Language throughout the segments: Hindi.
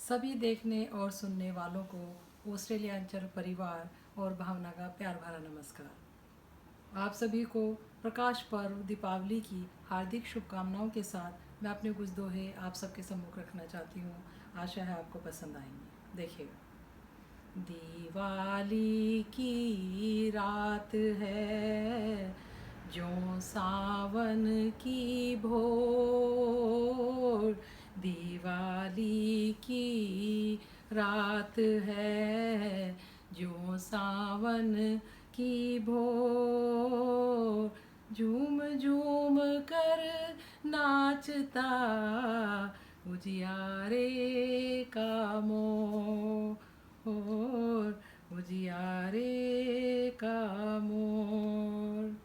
सभी देखने और सुनने वालों को ऑस्ट्रेलियांचल परिवार और भावना का प्यार भरा नमस्कार। आप सभी को प्रकाश पर्व दीपावली की हार्दिक शुभकामनाओं के साथ मैं अपने कुछ दोहे आप सबके सम्मुख रखना चाहती हूँ। आशा है आपको पसंद आएंगे। देखिएगा। दिवाली की रात है, जो सावन की भोर। दिवाली की रात है, जो सावन की भोर। झूम झूम कर नाचता उजियारे का मोर, उजियारे का मोर।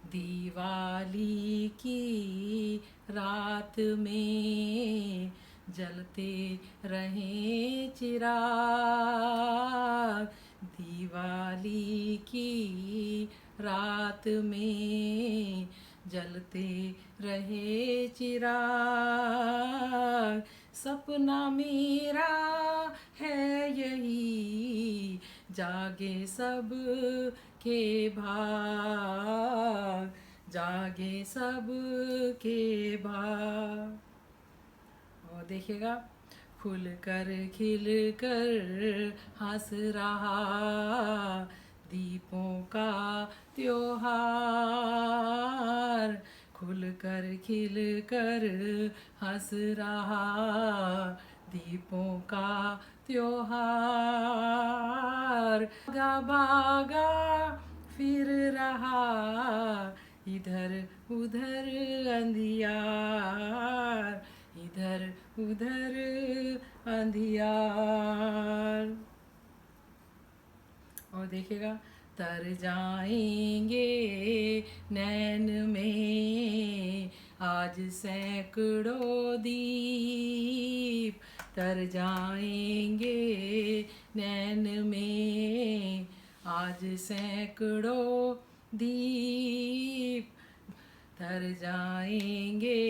दिवाली की रात में जलते रहें चिराग। दिवाली की रात में जलते रहे चिराग। सपना मेरा है यही, जागे सब के भाग, जागे सब के भाग। और देखिएगा। खुल कर खिल कर हंस रहा दीपों का त्योहार। खुल कर खिल कर हंस रहा दीपों का त्योहार। भागा भागा फिर रहा इधर उधर अंधियार, इधर उधर अंधियार। और देखिएगा। तर जाएंगे नैन में आज सैकड़ों दीप। तर जाएंगे नैन में आज सैकड़ों दीप। तर जाएंगे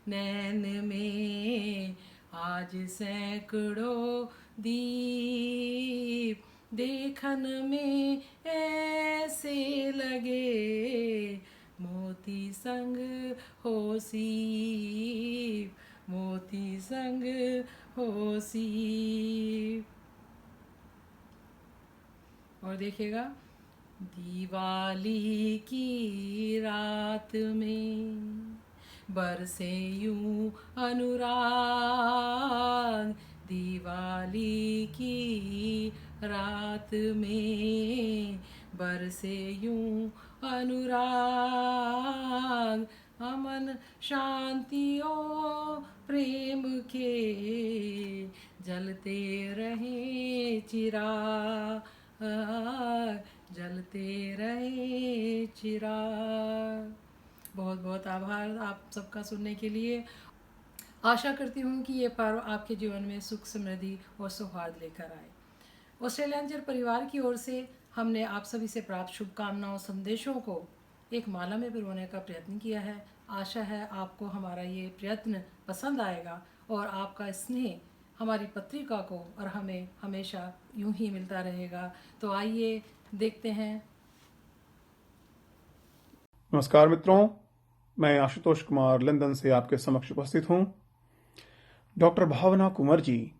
नैन में आज सैकड़ों दीप। देखन में ऐसे लगे मोती संग हो सीप, मोती संग हो सीप। और देखिएगा। दिवाली की रात में बरसे यूं अनुराग। दिवाली की रात में बरसे यूं अनुराग। अमन शांति और प्रेम के जलते रहे चिराग, जलते रहे चिराग। बहुत बहुत आभार आप सबका सुनने के लिए। आशा करती हूँ कि ये पर्व आपके जीवन में सुख समृद्धि और सौहार्द लेकर आए। ऑस्ट्रेलियांचल परिवार की ओर से हमने आप सभी से प्राप्त शुभकामनाओं संदेशों को एक माला में पिरोने का प्रयत्न किया है। आशा है आपको हमारा ये प्रयत्न पसंद आएगा और आपका स्नेह हमारी पत्रिका को और हमें हमेशा यूं ही मिलता रहेगा। तो आइए देखते हैं। नमस्कार मित्रों, मैं आशुतोष कुमार लंदन से आपके समक्ष उपस्थित हूं। डॉक्टर भावना कुंवर जी,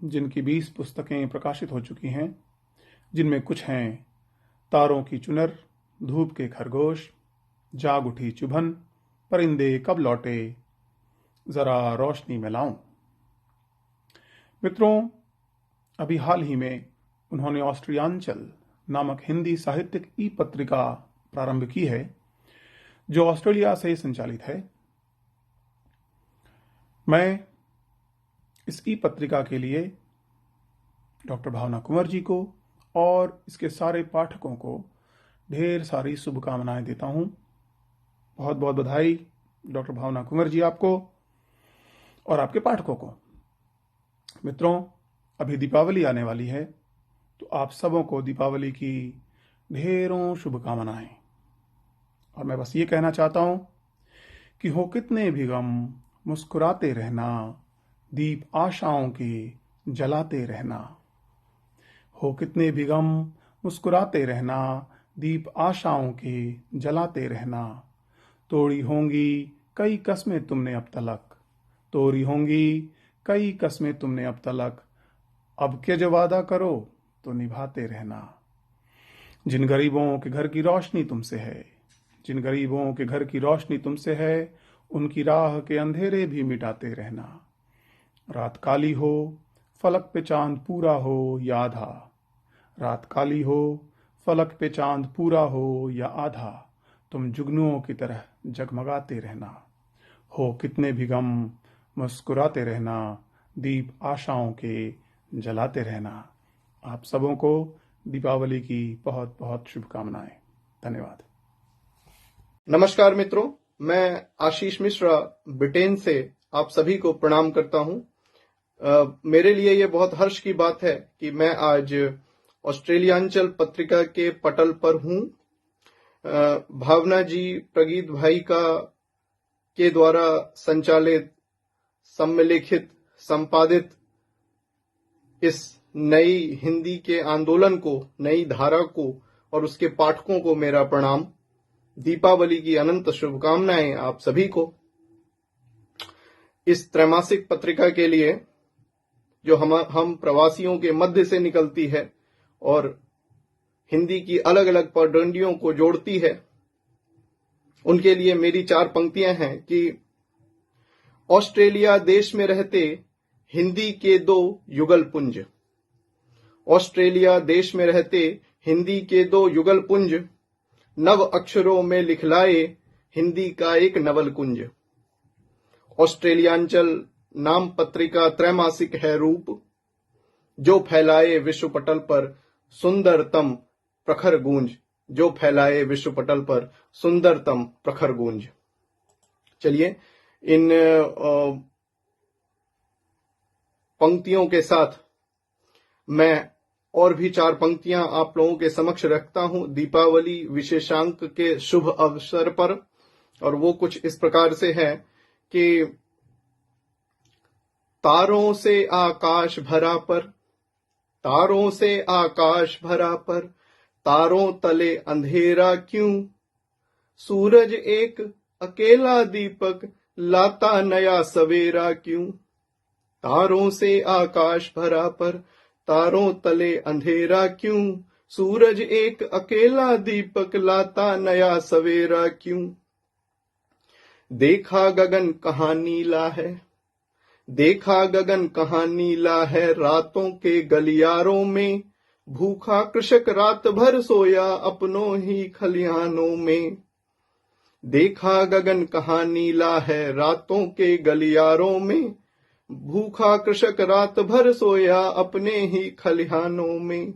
जिनकी 20 पुस्तकें प्रकाशित हो चुकी हैं, जिनमें कुछ हैं तारों की चुनर, धूप के खरगोश, जाग उठी चुभन, परिंदे कब लौटे, जरा रोशनी में लाऊं। मित्रों, अभी हाल ही में उन्होंने ऑस्ट्रियांचल नामक हिंदी साहित्यिक ई पत्रिका प्रारंभ की है, जो ऑस्ट्रेलिया से संचालित है। मैं इस ई पत्रिका के लिए डॉक्टर भावना कुंवर जी को और इसके सारे पाठकों को ढेर सारी शुभकामनाएं देता हूं। बहुत बहुत बधाई डॉक्टर भावना कुंवर जी आपको और आपके पाठकों को। मित्रों, अभी दीपावली आने वाली है, तो आप सबों को दीपावली की ढेरों शुभकामनाएं। और मैं बस ये कहना चाहता हूं कि हो कितने भी गम मुस्कुराते रहना, दीप आशाओं के जलाते रहना। हो कितने भी गम मुस्कुराते रहना, दीप आशाओं के जलाते रहना। तोड़ी होंगी कई कस्में तुमने अब तलक, तोड़ी होंगी कई कस्में तुमने अब तलक, अब के जो वादा करो तो निभाते रहना। जिन गरीबों के घर की रोशनी तुमसे है, जिन गरीबों के घर की रोशनी तुमसे है, उनकी राह के अंधेरे भी मिटाते रहना। रात काली हो फलक पे चांद पूरा हो या आधा, रात काली हो फलक पे चांद पूरा हो या आधा, तुम जुगनुओं की तरह जगमगाते रहना। हो कितने भी गम मुस्कुराते रहना, दीप आशाओं के जलाते रहना। आप सबों को दीपावली की बहुत बहुत शुभकामनाएं। धन्यवाद। नमस्कार मित्रों, मैं आशीष मिश्रा ब्रिटेन से आप सभी को प्रणाम करता हूं। मेरे लिए ये बहुत हर्ष की बात है कि मैं आज ऑस्ट्रेलियांचल पत्रिका के पटल पर हूं। भावना जी प्रगीत भाई के द्वारा संचालित, सम्मिलिखित, संपादित इस नई हिंदी के आंदोलन को, नई धारा को और उसके पाठकों को मेरा प्रणाम। दीपावली की अनंत शुभकामनाएं आप सभी को। इस त्रैमासिक पत्रिका के लिए जो हम प्रवासियों के मध्य से निकलती है और हिंदी की अलग अलग पगडंडियों को जोड़ती है, उनके लिए मेरी 4 पंक्तियां हैं कि ऑस्ट्रेलिया देश में रहते हिंदी के 2 युगल पुंज। ऑस्ट्रेलिया देश में रहते हिंदी के 2 युगल पुंज, नव अक्षरों में लिखलाए हिंदी का एक नवल कुंज। ऑस्ट्रेलियांचल नाम पत्रिका त्रैमासिक है रूप, जो फैलाए विश्व पटल पर सुंदरतम प्रखर गूंज, जो फैलाए विश्व पटल पर सुंदरतम प्रखर गूंज। चलिए इन पंक्तियों के साथ मैं और भी 4 पंक्तियां आप लोगों के समक्ष रखता हूं दीपावली विशेषांक के शुभ अवसर पर, और वो कुछ इस प्रकार से है कि तारों से आकाश भरा पर, तारों से आकाश भरा पर, तारों तले अंधेरा क्यों, सूरज एक अकेला दीपक लाता नया सवेरा क्यों। तारों से आकाश भरा पर, तारों तले अंधेरा क्यों, सूरज एक अकेला दीपक लाता नया सवेरा क्यों। देखा गगन कहाँ नीला है, देखा गगन कहाँ नीला है, रातों के गलियारों में, भूखा कृषक रात भर सोया अपनों ही खलिहानों में। देखा गगन कहाँ नीला है, रातों के गलियारों में, भूखा कृषक रात भर सोया अपने ही खलिहानों में।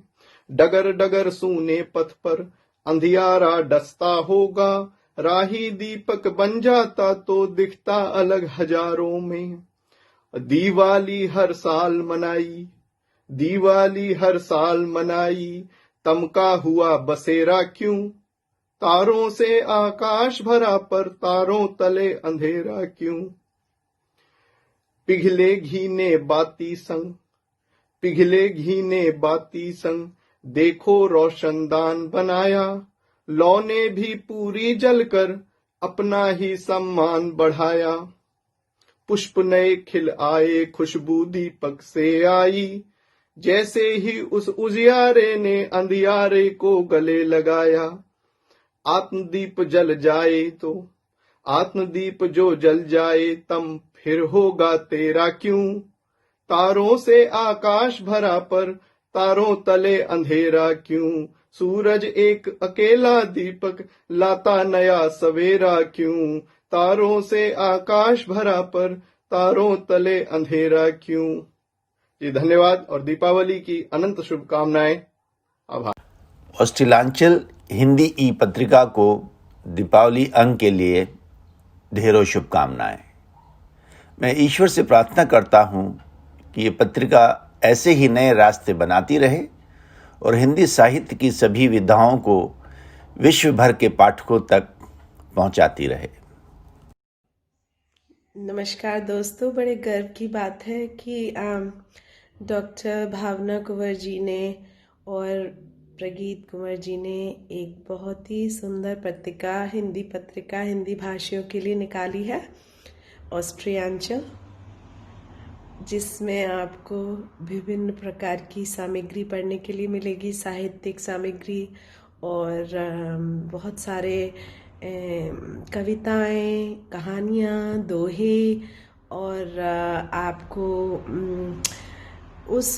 डगर डगर सूने पथ पर अंधियारा डसता होगा, राही दीपक बन जाता तो दिखता अलग हजारों में। दिवाली हर साल मनाई, दिवाली हर साल मनाई, तमका हुआ बसेरा क्यों, तारों से आकाश भरा पर, तारों तले अंधेरा क्यों। पिघले घी ने बाती संग, पिघले घी ने बाती संग, देखो रोशनदान बनाया, लौ ने भी पूरी जलकर अपना ही सम्मान बढ़ाया। पुष्प नए खिल आए, खुशबू दीपक से आई, जैसे ही उस उजियारे ने अंधियारे को गले लगाया। आत्मदीप जल जाए तो, आत्मदीप जो जल जाए, तम फिर होगा तेरा क्यों, तारों से आकाश भरा पर, तारों तले अंधेरा क्यों, सूरज एक अकेला दीपक लाता नया सवेरा क्यों, तारों से आकाश भरा पर, तारों तले अंधेरा क्यों। जी धन्यवाद और दीपावली की अनंत शुभकामनाएं। आभार। ऑस्ट्रेलियांचल हिंदी ई पत्रिका को दीपावली अंक के लिए ढेरों शुभकामनाएं। मैं ईश्वर से प्रार्थना करता हूं कि ये पत्रिका ऐसे ही नए रास्ते बनाती रहे और हिंदी साहित्य की सभी विधाओं को विश्व भर के पाठकों तक पहुंचाती रहे। नमस्कार दोस्तों, बड़े गर्व की बात है कि डॉक्टर भावना कुंवर जी ने और प्रगीत कुंवर जी ने एक बहुत ही सुंदर पत्रिका, हिंदी पत्रिका, हिंदी भाषियों के लिए निकाली है, ऑस्ट्रियांचल, जिसमें आपको विभिन्न प्रकार की सामग्री पढ़ने के लिए मिलेगी, साहित्यिक सामग्री और बहुत सारे कविताएं, कहानियाँ, दोहे और आपको उस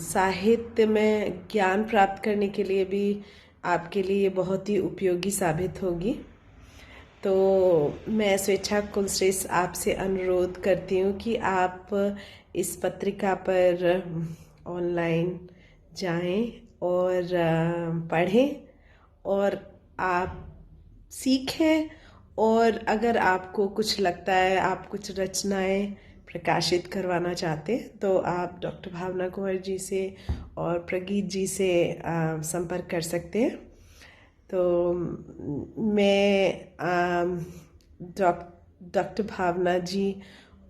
साहित्य में ज्ञान प्राप्त करने के लिए भी आपके लिए बहुत ही उपयोगी साबित होगी। तो मैं स्वेच्छा कुलश्रेष्ठ आपसे अनुरोध करती हूँ कि आप इस पत्रिका पर ऑनलाइन जाएं और पढ़ें और आप सीखें, और अगर आपको कुछ लगता है, आप कुछ रचनाएं प्रकाशित करवाना चाहते हैं, तो आप डॉक्टर भावना कुंवर जी से और प्रगीत जी से संपर्क कर सकते हैं। तो मैं डॉक्टर भावना जी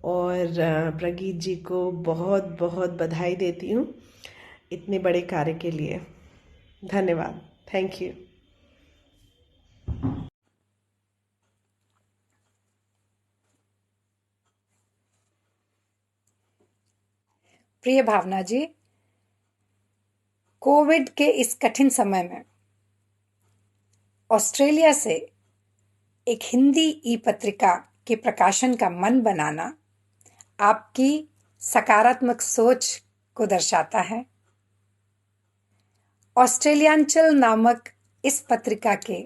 और प्रगीत जी को बहुत बहुत बधाई देती हूँ इतने बड़े कार्य के लिए। धन्यवाद। Thank you. प्रिय भावना जी, कोविड के इस कठिन समय में ऑस्ट्रेलिया से एक हिंदी ई पत्रिका के प्रकाशन का मन बनाना आपकी सकारात्मक सोच को दर्शाता है। ऑस्ट्रेलियांचल नामक इस पत्रिका के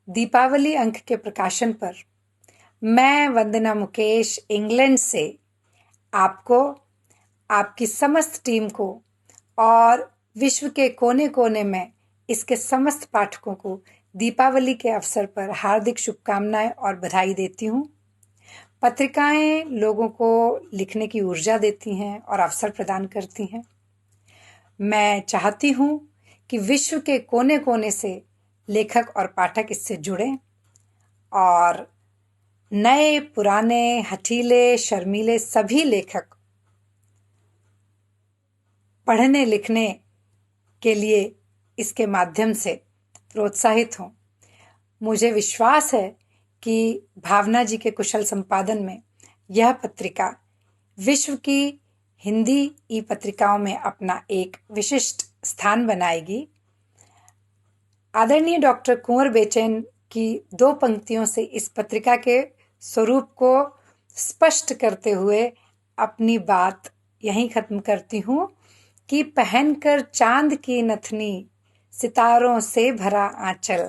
दीपावली अंक के प्रकाशन पर मैं वंदना मुकेश इंग्लैंड से आपको, आपकी समस्त टीम को और विश्व के कोने कोने में इसके समस्त पाठकों को दीपावली के अवसर पर हार्दिक शुभकामनाएं और बधाई देती हूँ। पत्रिकाएं लोगों को लिखने की ऊर्जा देती हैं और अवसर प्रदान करती हैं। मैं चाहती हूँ कि विश्व के कोने कोने से लेखक और पाठक इससे जुड़ें और नए, पुराने, हठीले, शर्मीले सभी लेखक पढ़ने लिखने के लिए इसके माध्यम से प्रोत्साहित हों। मुझे विश्वास है कि भावना जी के कुशल संपादन में यह पत्रिका विश्व की हिंदी ई पत्रिकाओं में अपना एक विशिष्ट स्थान बनाएगी। आदरणीय डॉक्टर कुंवर बेचैन की 2 पंक्तियों से इस पत्रिका के स्वरूप को स्पष्ट करते हुए अपनी बात यहीं खत्म करती हूँ कि पहनकर चांद की नथनी, सितारों से भरा आंचल,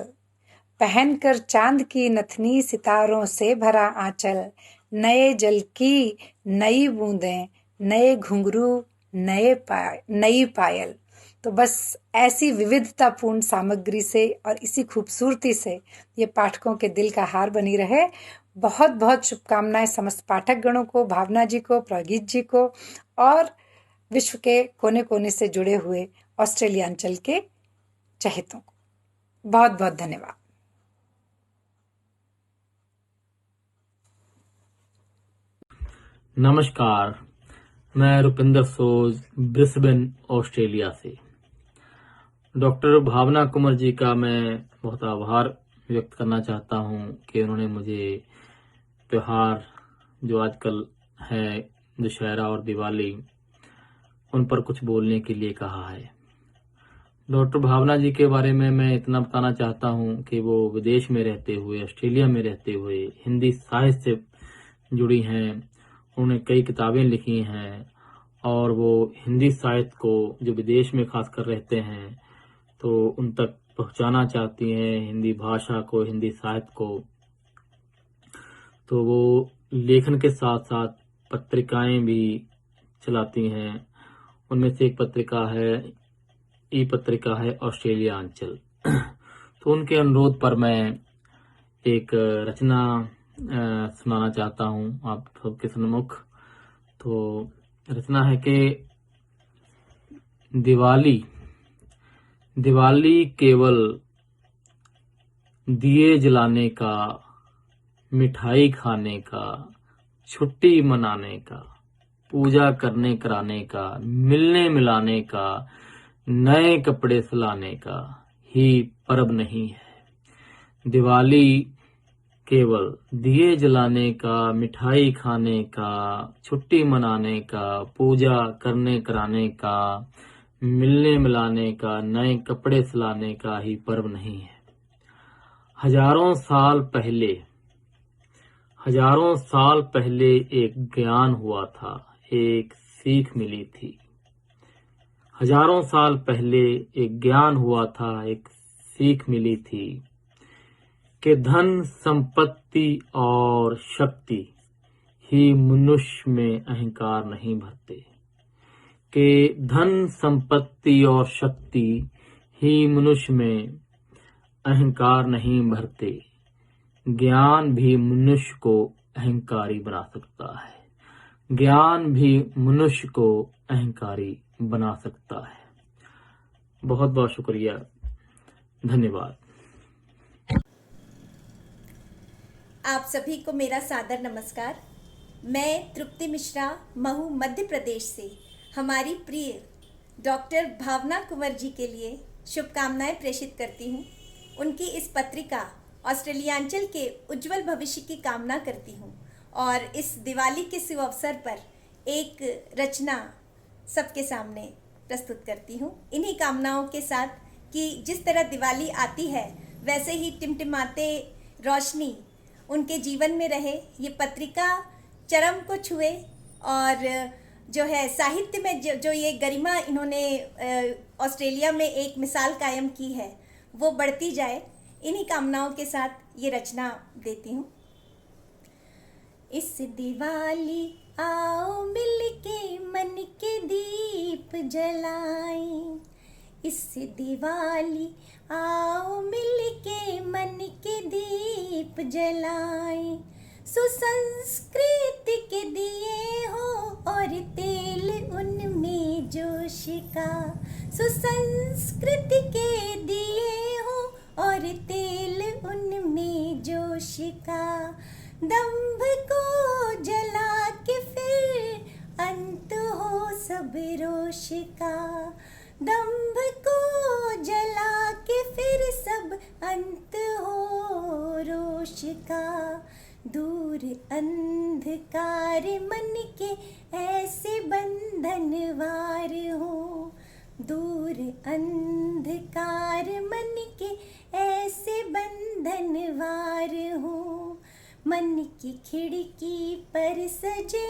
पहनकर चांद की नथनी, सितारों से भरा आंचल, नए जल की नई बूंदें, नए घुंघरू, नई पायल। तो बस ऐसी विविधतापूर्ण सामग्री से और इसी खूबसूरती से ये पाठकों के दिल का हार बनी रहे। बहुत बहुत शुभकामनाएं समस्त पाठक गणों को, भावना जी को, प्रगीत जी को और विश्व के कोने कोने से जुड़े हुए ऑस्ट्रेलियांचल के चहेतों को। बहुत बहुत धन्यवाद। नमस्कार, मैं रुपिंदर सोज, ब्रिस्बेन, ऑस्ट्रेलिया से। डॉक्टर भावना कुंवर जी का मैं बहुत आभार व्यक्त करना चाहता हूं कि उन्होंने मुझे त्योहार जो आजकल है, दशहरा और दिवाली, उन पर कुछ बोलने के लिए कहा है। डॉक्टर भावना जी के बारे में मैं इतना बताना चाहता हूं कि वो विदेश में रहते हुए, ऑस्ट्रेलिया में रहते हुए हिंदी साहित्य से जुड़ी हैं। उन्होंने कई किताबें लिखी हैं और वो हिंदी साहित्य को, जो विदेश में खासकर रहते हैं, तो उन तक पहुंचाना चाहती हैं, हिंदी भाषा को, हिंदी साहित्य को। तो वो लेखन के साथ साथ पत्रिकाएं भी चलाती हैं। उनमें से एक पत्रिका है, ई पत्रिका है ऑस्ट्रेलियांचल। तो उनके अनुरोध पर मैं एक रचना सुनाना चाहता हूं आप सबके सम्मुख। तो रचना है कि दिवाली केवल दिए जलाने का, मिठाई खाने का, छुट्टी मनाने का, पूजा करने कराने का, मिलने मिलाने का, नए कपड़े सिलाने का ही पर्व नहीं है। दिवाली केवल दिए जलाने का, मिठाई खाने का, छुट्टी मनाने का, पूजा करने कराने का, मिलने मिलाने का, नए कपड़े सिलाने का ही पर्व नहीं है। हजारों साल पहले एक ज्ञान हुआ था, एक सीख मिली थी। हजारों साल पहले एक ज्ञान हुआ था, एक सीख मिली थी कि धन, संपत्ति और शक्ति ही मनुष्य में अहंकार नहीं भरते, कि धन, संपत्ति और शक्ति ही मनुष्य में अहंकार नहीं भरते। ज्ञान भी मनुष्य को अहंकारी बना सकता है। ज्ञान भी मनुष्य को अहंकारी बना सकता है। बहुत बहुत शुक्रिया, धन्यवाद। आप सभी को मेरा सादर नमस्कार। मैं तृप्ति मिश्रा, महू, मध्य प्रदेश से हमारी प्रिय डॉक्टर भावना कुंवर जी के लिए शुभकामनाएं प्रेषित करती हूँ। उनकी इस पत्रिका ऑस्ट्रेलियांचल के उज्जवल भविष्य की कामना करती हूँ और इस दिवाली के शुभ अवसर पर एक रचना सबके सामने प्रस्तुत करती हूँ। इन्हीं कामनाओं के साथ कि जिस तरह दिवाली आती है वैसे ही टिमटिमाते रोशनी उनके जीवन में रहे, ये पत्रिका चरम को छुए और जो है साहित्य में जो ये गरिमा इन्होंने ऑस्ट्रेलिया में एक मिसाल कायम की है वो बढ़ती जाए। इन्हीं कामनाओं के साथ ये रचना देती हूँ। इस दिवाली आओ मिलके मन के दीप जलाएं, इस दिवाली आओ मिलके मन के दीप जलाएं। सुसंस्कृति के दिए हो और तेल उनमें जोश का, सुसंस्कृति के दिए हो और तेल उनमें जोश का। दंभ को जला के फिर अंत हो सब रोष का, दंभ को जला के फिर सब अंत हो रोष का। दूर अंधकार मन के ऐसे बंधनवार हो, दूर अंधकार मन के ऐसे बंधनवार हो। मन की खिड़की पर सजे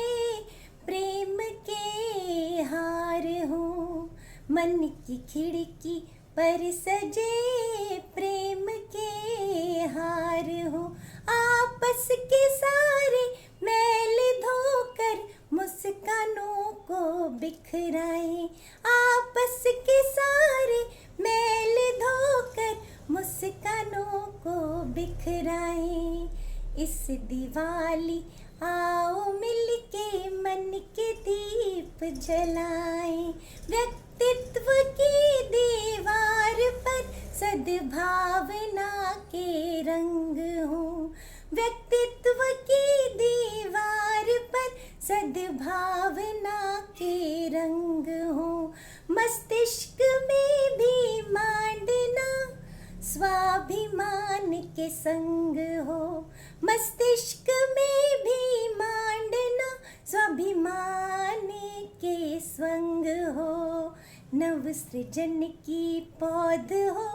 प्रेम के हार हो, मन की खिड़की पर सजे प्रेम के हार हो। आपस के सारे मैल धोकर मुस्कानों को बिखराए, आपस के सारे मैल धोकर मुस्कानों को बिखराए। इस दिवाली आओ मिलके मन के दीप जलाएं। व्यक्तित्व की दीवार पर सद्भावना के रंग हो, व्यक्तित्व की दीवार पर सद्भावना के रंग हो। मस्तिष्क में भी मांडना स्वाभिमान के संग हो, मस्तिष्क में भी मांडना स्वाभिमान के संग हो। नव सृजन की पौध हो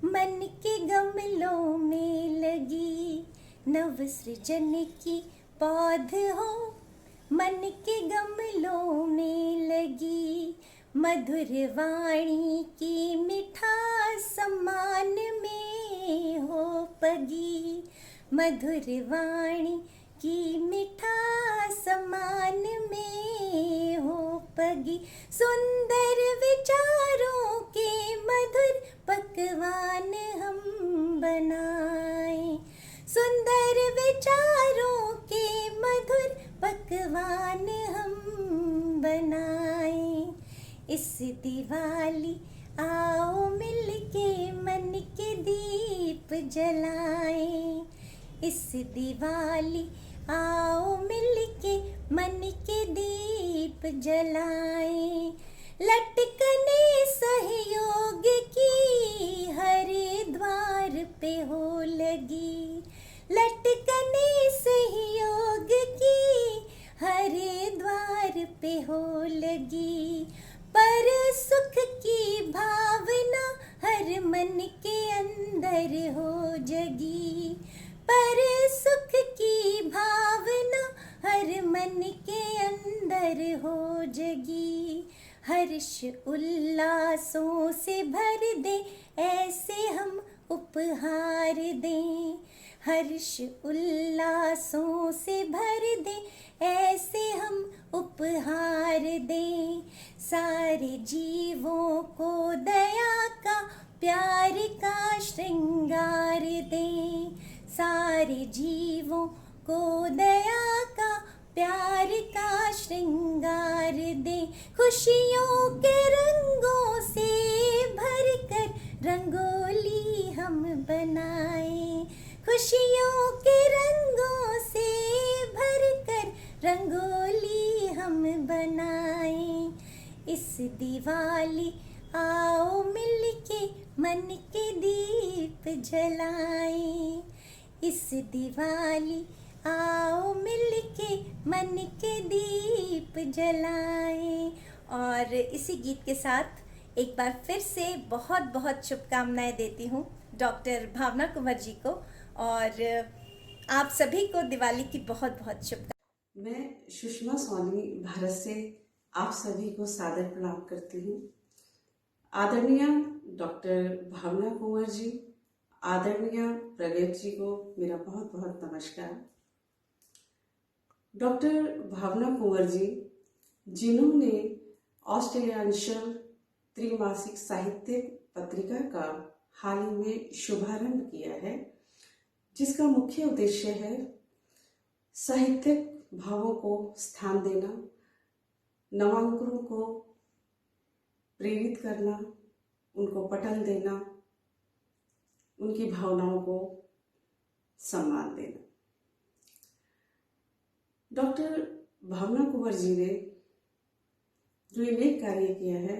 मन के गमलों में लगी, नव सृजन की पौध हो मन के गमलों में लगी। मधुर वाणी की मिठास सम्मान में हो पगी, मधुर वाणी की मिठास सम्मान में हो पगी। सुंदर विचारों के मधुर पकवान हम बनाएं, सुंदर विचारों के मधुर पकवान हम बनाएं। इस दिवाली आओ मिलके मन के दीप जलाएं, इस दिवाली आओ मिलके मन के दीप जलाएं, लटकने सहयोग की हर द्वार पे हो लगी, लटकने सहयोग की हर द्वार पे हो लगी, पर सुख की भावना हर मन के अंदर हो जगी, पर सुख की भावना हर मन के अंदर हो जगी, हर्ष उल्लासों से भर दे ऐसे हम उपहार दें, हर्ष उल्लासों से भर दे ऐसे हम उपहार दें, सारे जीवों को दया का प्यार का श्रृंगार दें, सारे जीवों को दया का प्यार का श्रृंगार दें, खुशियों के रंगों से भरकर रंगोली हम बनाएं, खुशियों के रंगों से भरकर रंगोली हम बनाएं, इस दिवाली आओ मिलके मन के दीप जलाएं, इस दिवाली आओ मिलके मन के दीप जलाएं। और इसी गीत के साथ एक बार फिर से बहुत बहुत शुभकामनाएं देती हूँ डॉक्टर भावना कुंवर जी को, और आप सभी को दिवाली की बहुत बहुत शुभकामनाएं। मैं सुषमा सोनी भारत से आप सभी को सादर प्रणाम करती हूँ। आदरणीय डॉक्टर भावना कुंवर जी, आदरणीय प्रगत जी को मेरा बहुत बहुत नमस्कार। डॉक्टर भावना कुंवर जी, जिन्होंने ऑस्ट्रेलियानिशल त्रिमासिक साहित्यिक पत्रिका का हाल ही में शुभारंभ किया है, जिसका मुख्य उद्देश्य है साहित्यिक भावों को स्थान देना, नवांकुरों को प्रेरित करना, उनको पटल देना, उनकी भावनाओं को सम्मान देना। डॉक्टर भावना कुंवर जी ने जो ये नेक कार्य किया है,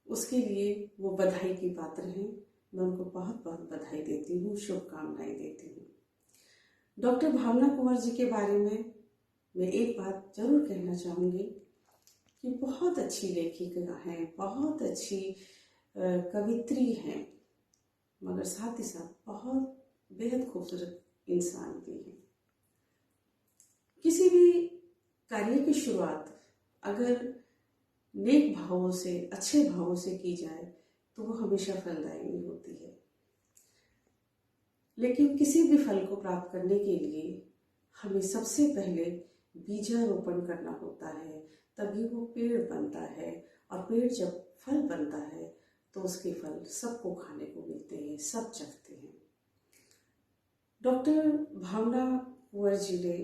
उसके लिए वो बधाई की पात्र हैं। मैं उनको बहुत बहुत बधाई देती हूँ, शुभकामनाएं देती हूँ। डॉक्टर भावना कुंवर जी के बारे में मैं एक बात जरूर कहना चाहूँगी कि बहुत अच्छी लेखिका हैं, बहुत अच्छी कवित्री हैं, मगर साथ ही साथ बहुत बेहद खूबसूरत इंसान भी हैं। किसी भी कार्य की शुरुआत अगर नेक भावों से, अच्छे भावों से की जाए तो वो हमेशा फलदायी होती है। लेकिन किसी भी फल को प्राप्त करने के लिए हमें सबसे पहले बीजारोपण करना होता है, तभी वो पेड़ बनता है। और पेड़ जब फल बनता है तो उसके फल सबको खाने को मिलते हैं, सब चखते हैं। डॉक्टर भावना कुंवर जी ने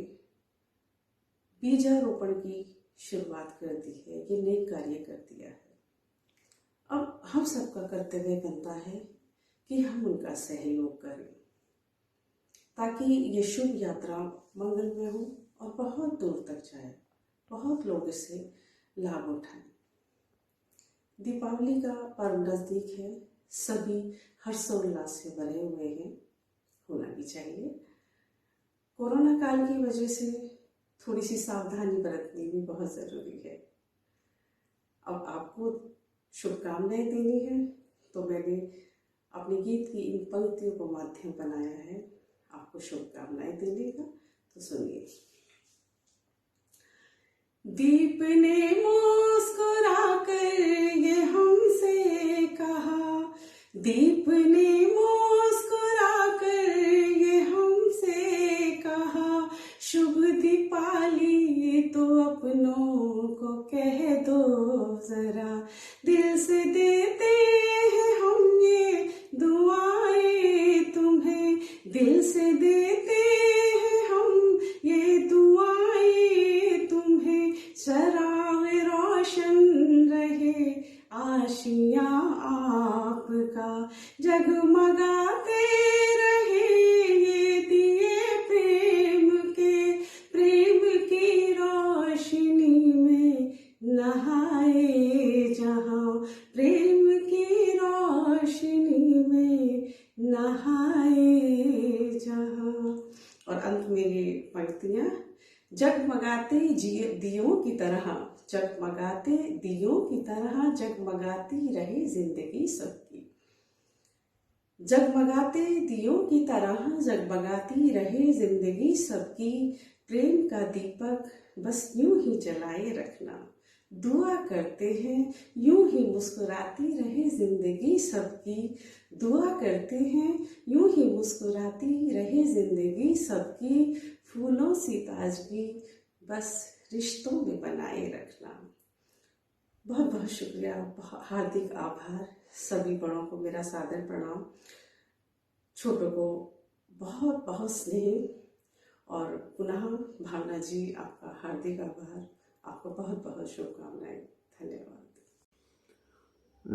बीजारोपण की शुरुआत कर दी है, ये नेक कार्य कर दिया है। अब हम सबका कर्तव्य बनता है कि हम उनका सहयोग करें, ताकि ये शुभ यात्रा मंगलमय हो और बहुत दूर तक जाए, बहुत लोग इससे लाभ उठाएं। दीपावली का पर्व नजदीक है, सभी हर्षोल्लास से भरे हुए हैं, होना भी चाहिए। कोरोना काल की वजह से थोड़ी सी सावधानी बरतनी भी बहुत जरूरी है। अब आपको शुभकामनाएं देनी है तो मैंने अपने गीत की इन पंक्तियों को माध्यम बनाया है आपको शुभकामनाएं देने का। तो सुनिए। दीप ने मुस्कुरा कर ये हमसे कहा, दीप ने मुस्कुरा कर ये हमसे कहा, शुभ दीपावली तो अपनों को कह दो जरा, दिल से देते हैं हम ये दुआएं तुम्हें, दिल से देते हैं हम ये दुआएं तुम्हें, चराग रोशन रहे आशिया आपका, जगमगाते रहे ये दिए प्रेम के, जगमगाते दियों की तरह, जगमगाते दियों की तरह जगमगाती रहे जिंदगी सबकी। जगमगाते दियों की तरह जगमगाती रहे जिंदगी सबकी। प्रेम का दीपक बस यूं ही जलाए रखना, दुआ करते हैं यूं ही मुस्कुराती रहे जिंदगी सबकी। दुआ करते हैं यूं ही मुस्कुराती रहे जिंदगी सबकी। फूलों सी ताजगी बस रिश्तों में बनाए रखना। बहुत बहुत शुक्रिया, हार्दिक आभार। सभी बड़ों को मेरा सादर प्रणाम, छोटों को बहुत बहुत स्नेह। और पुनः भावना जी, आपका हार्दिक आभार, आपको बहुत बहुत शुभकामनाएं। धन्यवाद।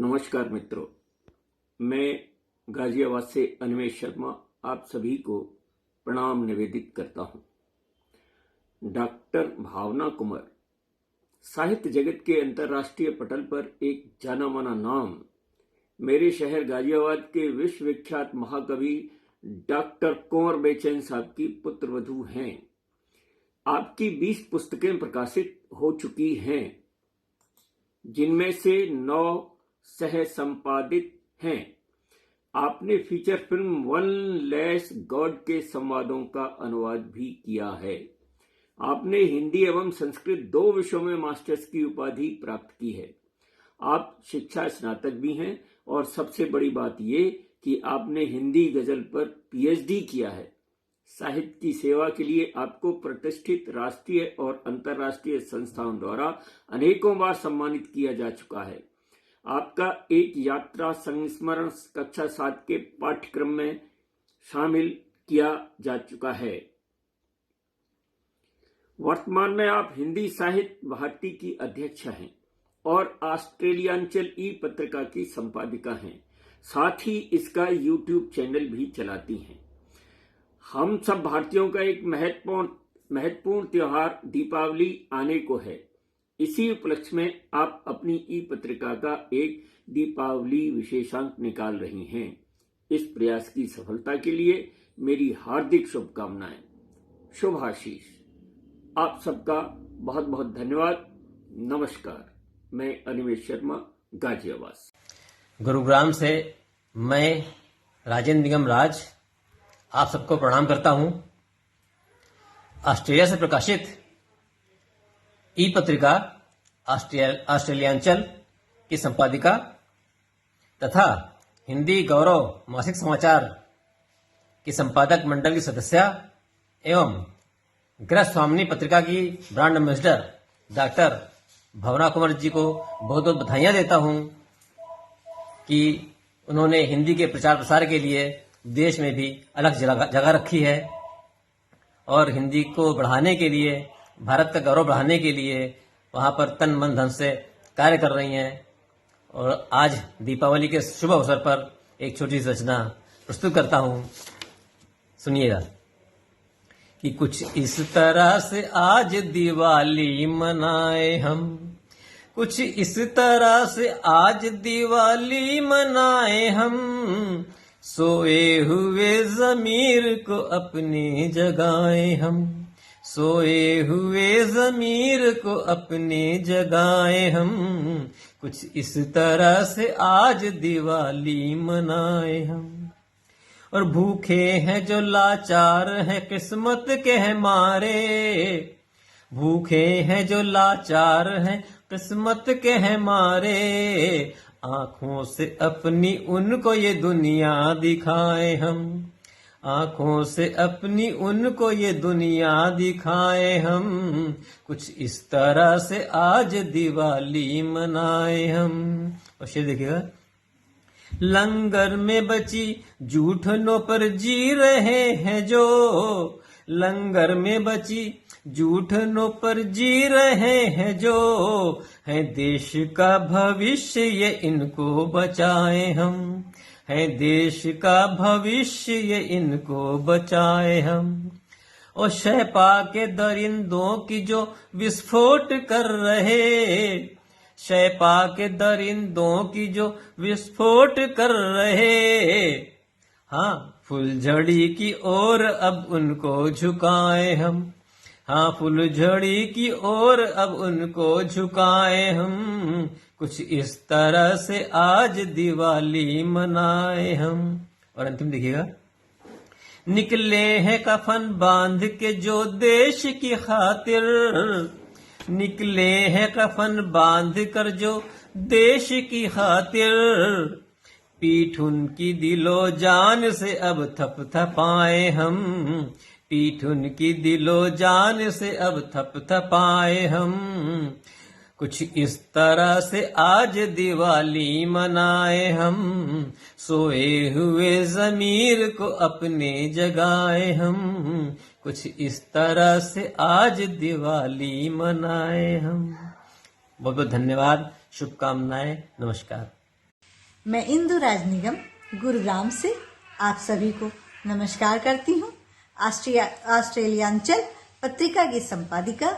नमस्कार मित्रों, मैं गाजियाबाद से अनिमेश शर्मा आप सभी को प्रणाम निवेदित करता हूं। डॉक्टर भावना कुंवर साहित्य जगत के अंतर्राष्ट्रीय पटल पर एक जाना माना नाम। मेरे शहर गाजियाबाद के विश्वविख्यात महाकवि डॉक्टर कुंवर बेचैन साहब की पुत्रवधू हैं। आपकी 20 पुस्तकें प्रकाशित हो चुकी हैं, जिनमें से 9 सह संपादित हैं। आपने feature film one less God के संवादों का अनुवाद भी किया है। आपने हिंदी एवं संस्कृत 2 विषयों में मास्टर्स की उपाधि प्राप्त की है। आप शिक्षा स्नातक भी हैं और सबसे बड़ी बात ये कि आपने हिंदी गजल पर पीएचडी किया है। साहित्य की सेवा के लिए आपको प्रतिष्ठित राष्ट्रीय और अंतर्राष्ट्रीय संस्थाओं द्वारा अनेकों बार सम्मानित किया जा चुका है। आपका एक यात्रा संस्मरण कक्षा 7 के पाठ्यक्रम में शामिल किया जा चुका है। वर्तमान में आप हिंदी साहित्य भारती की अध्यक्ष हैं और ऑस्ट्रेलियांचल ई पत्रिका की संपादिका हैं। साथ ही इसका यूट्यूब चैनल भी चलाती हैं। हम सब भारतीयों का एक महत्वपूर्ण त्योहार दीपावली आने को है। इसी उपलक्ष्य में आप अपनी ई पत्रिका का एक दीपावली विशेषांक निकाल रही हैं। इस प्रयास की सफलता के लिए मेरी हार्दिक शुभकामनाएं। शुभाशीष। आप सबका बहुत बहुत धन्यवाद। नमस्कार। मैं अनिमेश शर्मा, गाजियाबाद। गुरुग्राम से मैं राजेंद्र निगम राज आप सबको प्रणाम करता हूं। ऑस्ट्रेलिया से प्रकाशित ई पत्रिका ऑस्ट्रेलियांचल की संपादिका तथा हिंदी गौरव मासिक समाचार की संपादक मंडल की सदस्या एवं गृह स्वामिनी पत्रिका की ब्रांड एम्बेसडर डॉक्टर भावना कुंवर जी को बहुत बहुत बधाइयां देता हूं कि उन्होंने हिंदी के प्रचार प्रसार के लिए देश में भी अलग जगह रखी है और हिंदी को बढ़ाने के लिए, भारत का गौरव बढ़ाने के लिए वहां पर तन मन धन से कार्य कर रही हैं। और आज दीपावली के शुभ अवसर पर एक छोटी सी रचना प्रस्तुत करता हूं, सुनिएगा। कि कुछ इस तरह से आज दिवाली मनाए हम, कुछ इस तरह से आज दिवाली मनाए हम, सोए हुए ज़मीर को अपनी जगाए हम, सोए हुए ज़मीर को अपनी जगाए हम, कुछ इस तरह से आज दिवाली मनाए हम। और भूखे हैं जो लाचार हैं किस्मत के हैं मारे, भूखे हैं जो लाचार हैं किस्मत के हैं मारे, आंखों से अपनी उनको ये दुनिया दिखाए हम, आंखों से अपनी उनको ये दुनिया दिखाए हम, कुछ इस तरह से आज दिवाली मनाए हम। और शेर देखिएगा। लंगर में बची जूठनों पर जी रहे हैं जो, लंगर में बची जूठनों पर जी रहे हैं जो, है देश का भविष्य ये इनको बचाए हम, है देश का भविष्य ये इनको बचाए हम। और शैपा के दरिंदों की जो विस्फोट कर रहे, शैपा के दरिंदों की जो विस्फोट कर रहे, हाँ फुलझड़ी की ओर अब उनको झुकाए हम, हाँ फुलझड़ी की ओर अब उनको झुकाए हम, कुछ इस तरह से आज दिवाली मनाए हम। और अंतिम देखिएगा, निकले हैं कफन बांध के जो देश की खातिर, निकले हैं कफन बांध कर जो देश की खातिर, पीठ उनकी दिलो जान से अब थपथपाए हम, पीठ उनकी दिलो जान से अब थपथपाए हम, कुछ इस तरह से आज दिवाली मनाए हम, सोए हुए ज़मीर को अपने जगाए हम, कुछ इस तरह से आज दिवाली मनाए हम। बहुत बहुत धन्यवाद, शुभकामनाएं, नमस्कार। मैं इंदु राज निगम गुरुग्राम से आप सभी को नमस्कार करती हूँ। ऑस्ट्रेलियांचल पत्रिका की संपादिका,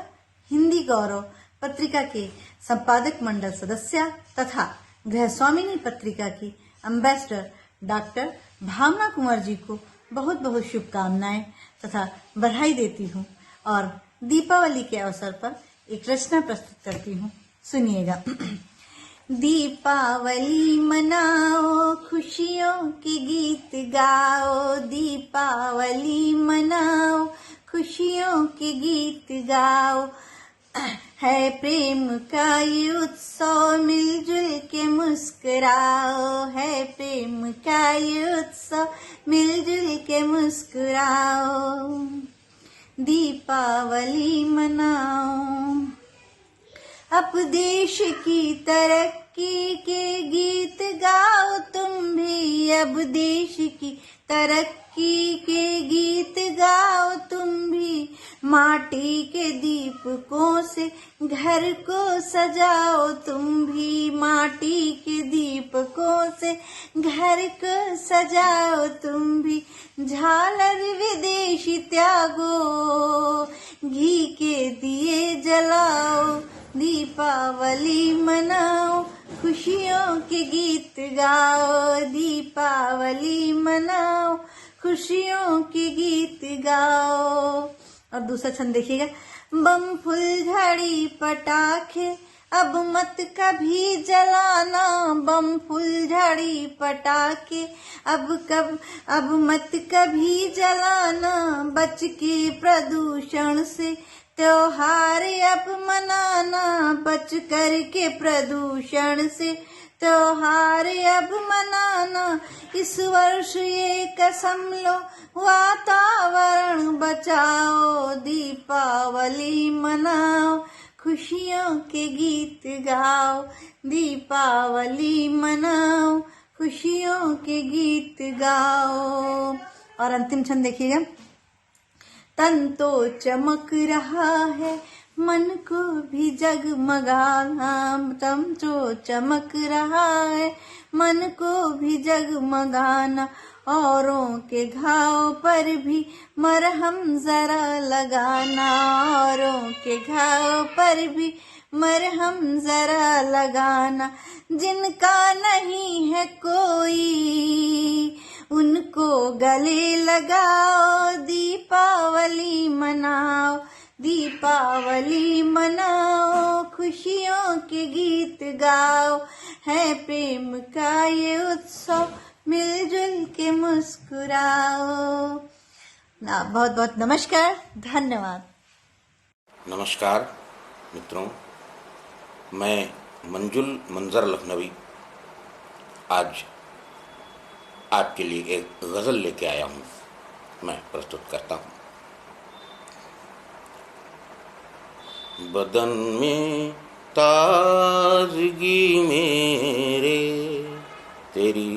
हिंदी गौरव पत्रिका के संपादक मंडल सदस्य तथा गृहस्वामिनी पत्रिका की एम्बेसडर डॉक्टर भावना कुंवर जी को बहुत बहुत शुभकामनाएं तथा बधाई देती हूँ और दीपावली के अवसर पर एक रचना प्रस्तुत करती हूँ, सुनिएगा। दीपावली मनाओ, खुशियों के गीत गाओ, दीपावली मनाओ, खुशियों के गीत गाओ, है प्रेम का ये उत्सव, मिलजुल के मुस्कुराओ, है प्रेम का ये उत्सव, मिलजुल के मुस्कुराओ, दीपावली मनाओ। अब देश की तरक्की के गीत गाओ तुम भी, अब देश की तरक्की के गीत गाओ तुम भी, माटी के दीपकों से घर को सजाओ तुम भी, माटी के दीपकों से घर को सजाओ तुम भी, झालर विदेशी त्यागो, घी के दिए जलाओ, दीपावली मनाओ, खुशियों के गीत गाओ, दीपावली मनाओ, खुशियों के गीत गाओ। और दूसरा छंद देखिएगा। बम फुलझड़ी पटाखे अब मत कभी जलाना, बम फुलझड़ी पटाखे अब मत कभी जलाना, बच के प्रदूषण से त्योहार अब मनाना, बच कर के प्रदूषण से त्योहार अब मनाना, इस वर्ष ये कसम लो वातावरण बचाओ, दीपावली मनाओ, खुशियों के गीत गाओ, दीपावली मनाओ, खुशियों के गीत गाओ। और अंतिम छंद देखिएगा। तन तो चमक रहा है, मन को भी जगमगाना, तन तो चमक रहा है, मन को भी जगमगाना, औरों के घाव पर भी मरहम जरा लगाना, औरों के घाव पर भी मरहम जरा लगाना, जिनका नहीं है कोई उनको गले लगाओ, दीपावली मनाओ, दीपावली मनाओ, खुशियों के गीत गाओ, है प्रेम का ये उत्सव, मिलजुल के मुस्कुराओ। बहुत बहुत नमस्कार, धन्यवाद। नमस्कार मित्रों, मैं मंजुल मंजर लखनवी आज आपके लिए एक गज़ल लेके आया हूँ, मैं प्रस्तुत करता हूँ। बदन में ताज़गी मेरे तेरी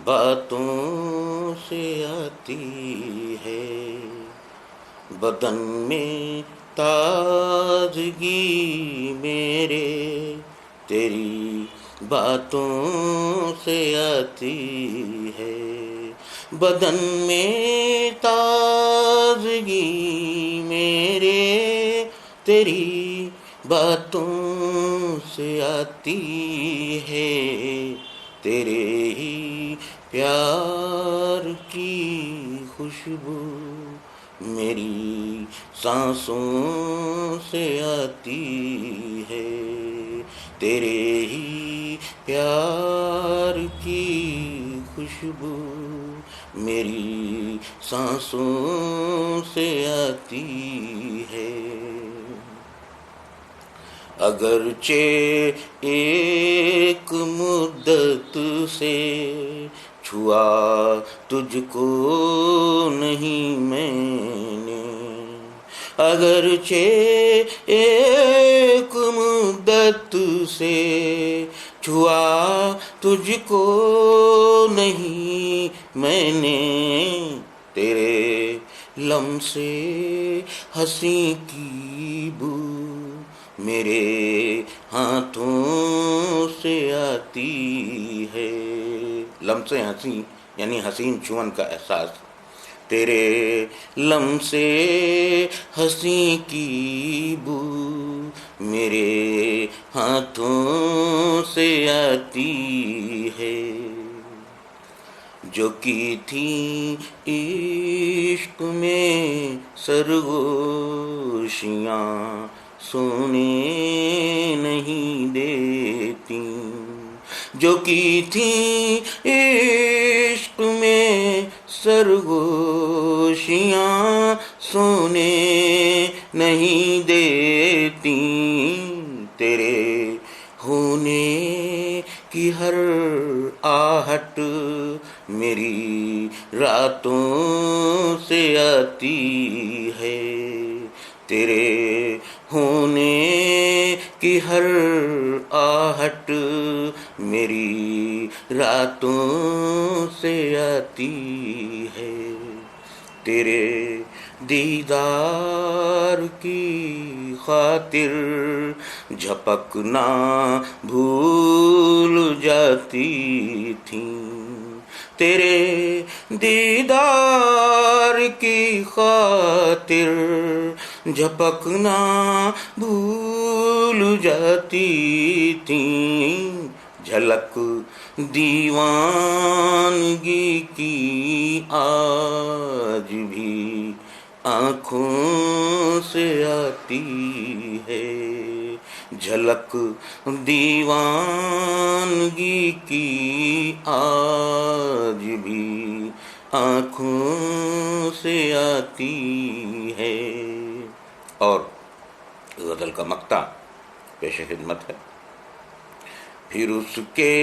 बातों से आती है, बदन में ताज़गी मेरे तेरी बातों से आती है, बदन में ताज़गी मेरे तेरी बातों से आती है, तेरे ही प्यार की खुशबू मेरी सांसों से आती है। तेरे ही प्यार की खुशबू मेरी सांसों से आती है। अगरचे एक मुद्दत से छुआ तुझको नहीं मैंने, अगरचे एक मुद्दत से छुआ तुझको नहीं मैंने, तेरे लम्से हंसी की बू मेरे हाथों से आती है। लम्से हंसी यानी हसीन छुअन का एहसास। तेरे लम्से हंसी की बू मेरे हाथों से आती है। जो की थी इश्क में सरगोशियाँ सोने नहीं देती, जो की थी इश्क में सरगोशियाँ सोने नहीं देती, तेरे होने की हर आहट मेरी रातों से आती है। तेरे होने की हर आहट मेरी रातों से आती है। तेरे दीदार की खातिर झपकना भूल जाती थी, तेरे दीदार की खातिर झपकना भूल जाती थी, झलक दीवानगी की आज भी आँखों से आती है, झलक दीवानगी की आज भी आँखों से आती है। और गज़ल का मक्ता पेश खिदमत है। फिर उसके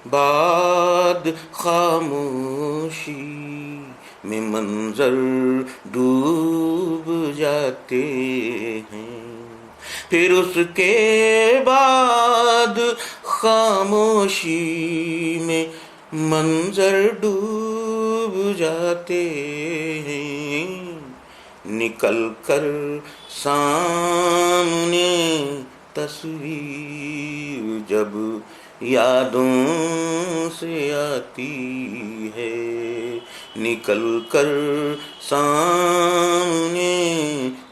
बाद खामोशी में मंजर डूब जाते हैं, फिर उसके बाद खामोशी में मंजर डूब जाते हैं, निकल कर सामने तस्वीर जब यादों से आती है, निकल कर सामने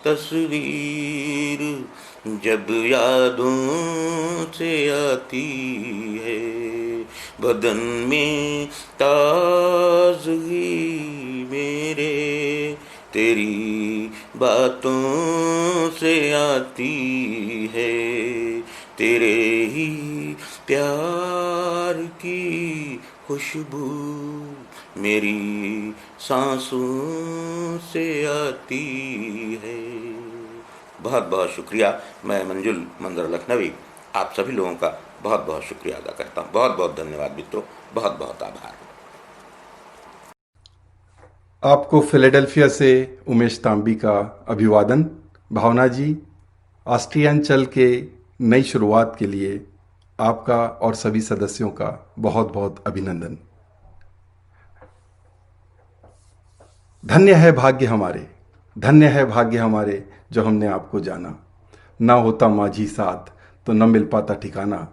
तस्वीर जब यादों से आती है, बदन में ताज़गी मेरे तेरी बातों से आती है, तेरे ही प्यार की खुशबू मेरी सांसों से आती है। बहुत बहुत शुक्रिया। मैं मंजुल मंजर लखनवी आप सभी लोगों का बहुत बहुत शुक्रिया अदा करता हूँ। बहुत बहुत धन्यवाद मित्रों, बहुत बहुत आभार। आपको फिलाडेल्फिया से उमेश तांबी का अभिवादन। भावना जी, ऑस्ट्रियांचल के नई शुरुआत के लिए आपका और सभी सदस्यों का बहुत बहुत अभिनंदन। धन्य है भाग्य हमारे, धन्य है भाग्य हमारे जो हमने आपको जाना, ना होता माझी साथ तो न मिल पाता ठिकाना।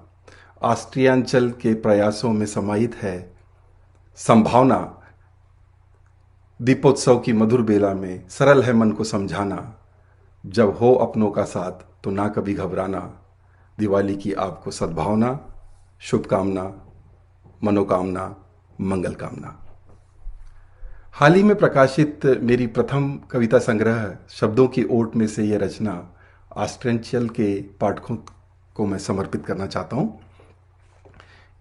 ऑस्ट्रियांचल के प्रयासों में समाहित है संभावना, दीपोत्सव की मधुर बेला में सरल है मन को समझाना, जब हो अपनों का साथ तो ना कभी घबराना। दिवाली की आपको सद्भावना, शुभकामना, मनोकामना, मंगल कामना। हाल ही में प्रकाशित मेरी प्रथम कविता संग्रह शब्दों की ओट में से यह रचना ऑस्ट्रियन के पाठकों को मैं समर्पित करना चाहता हूँ।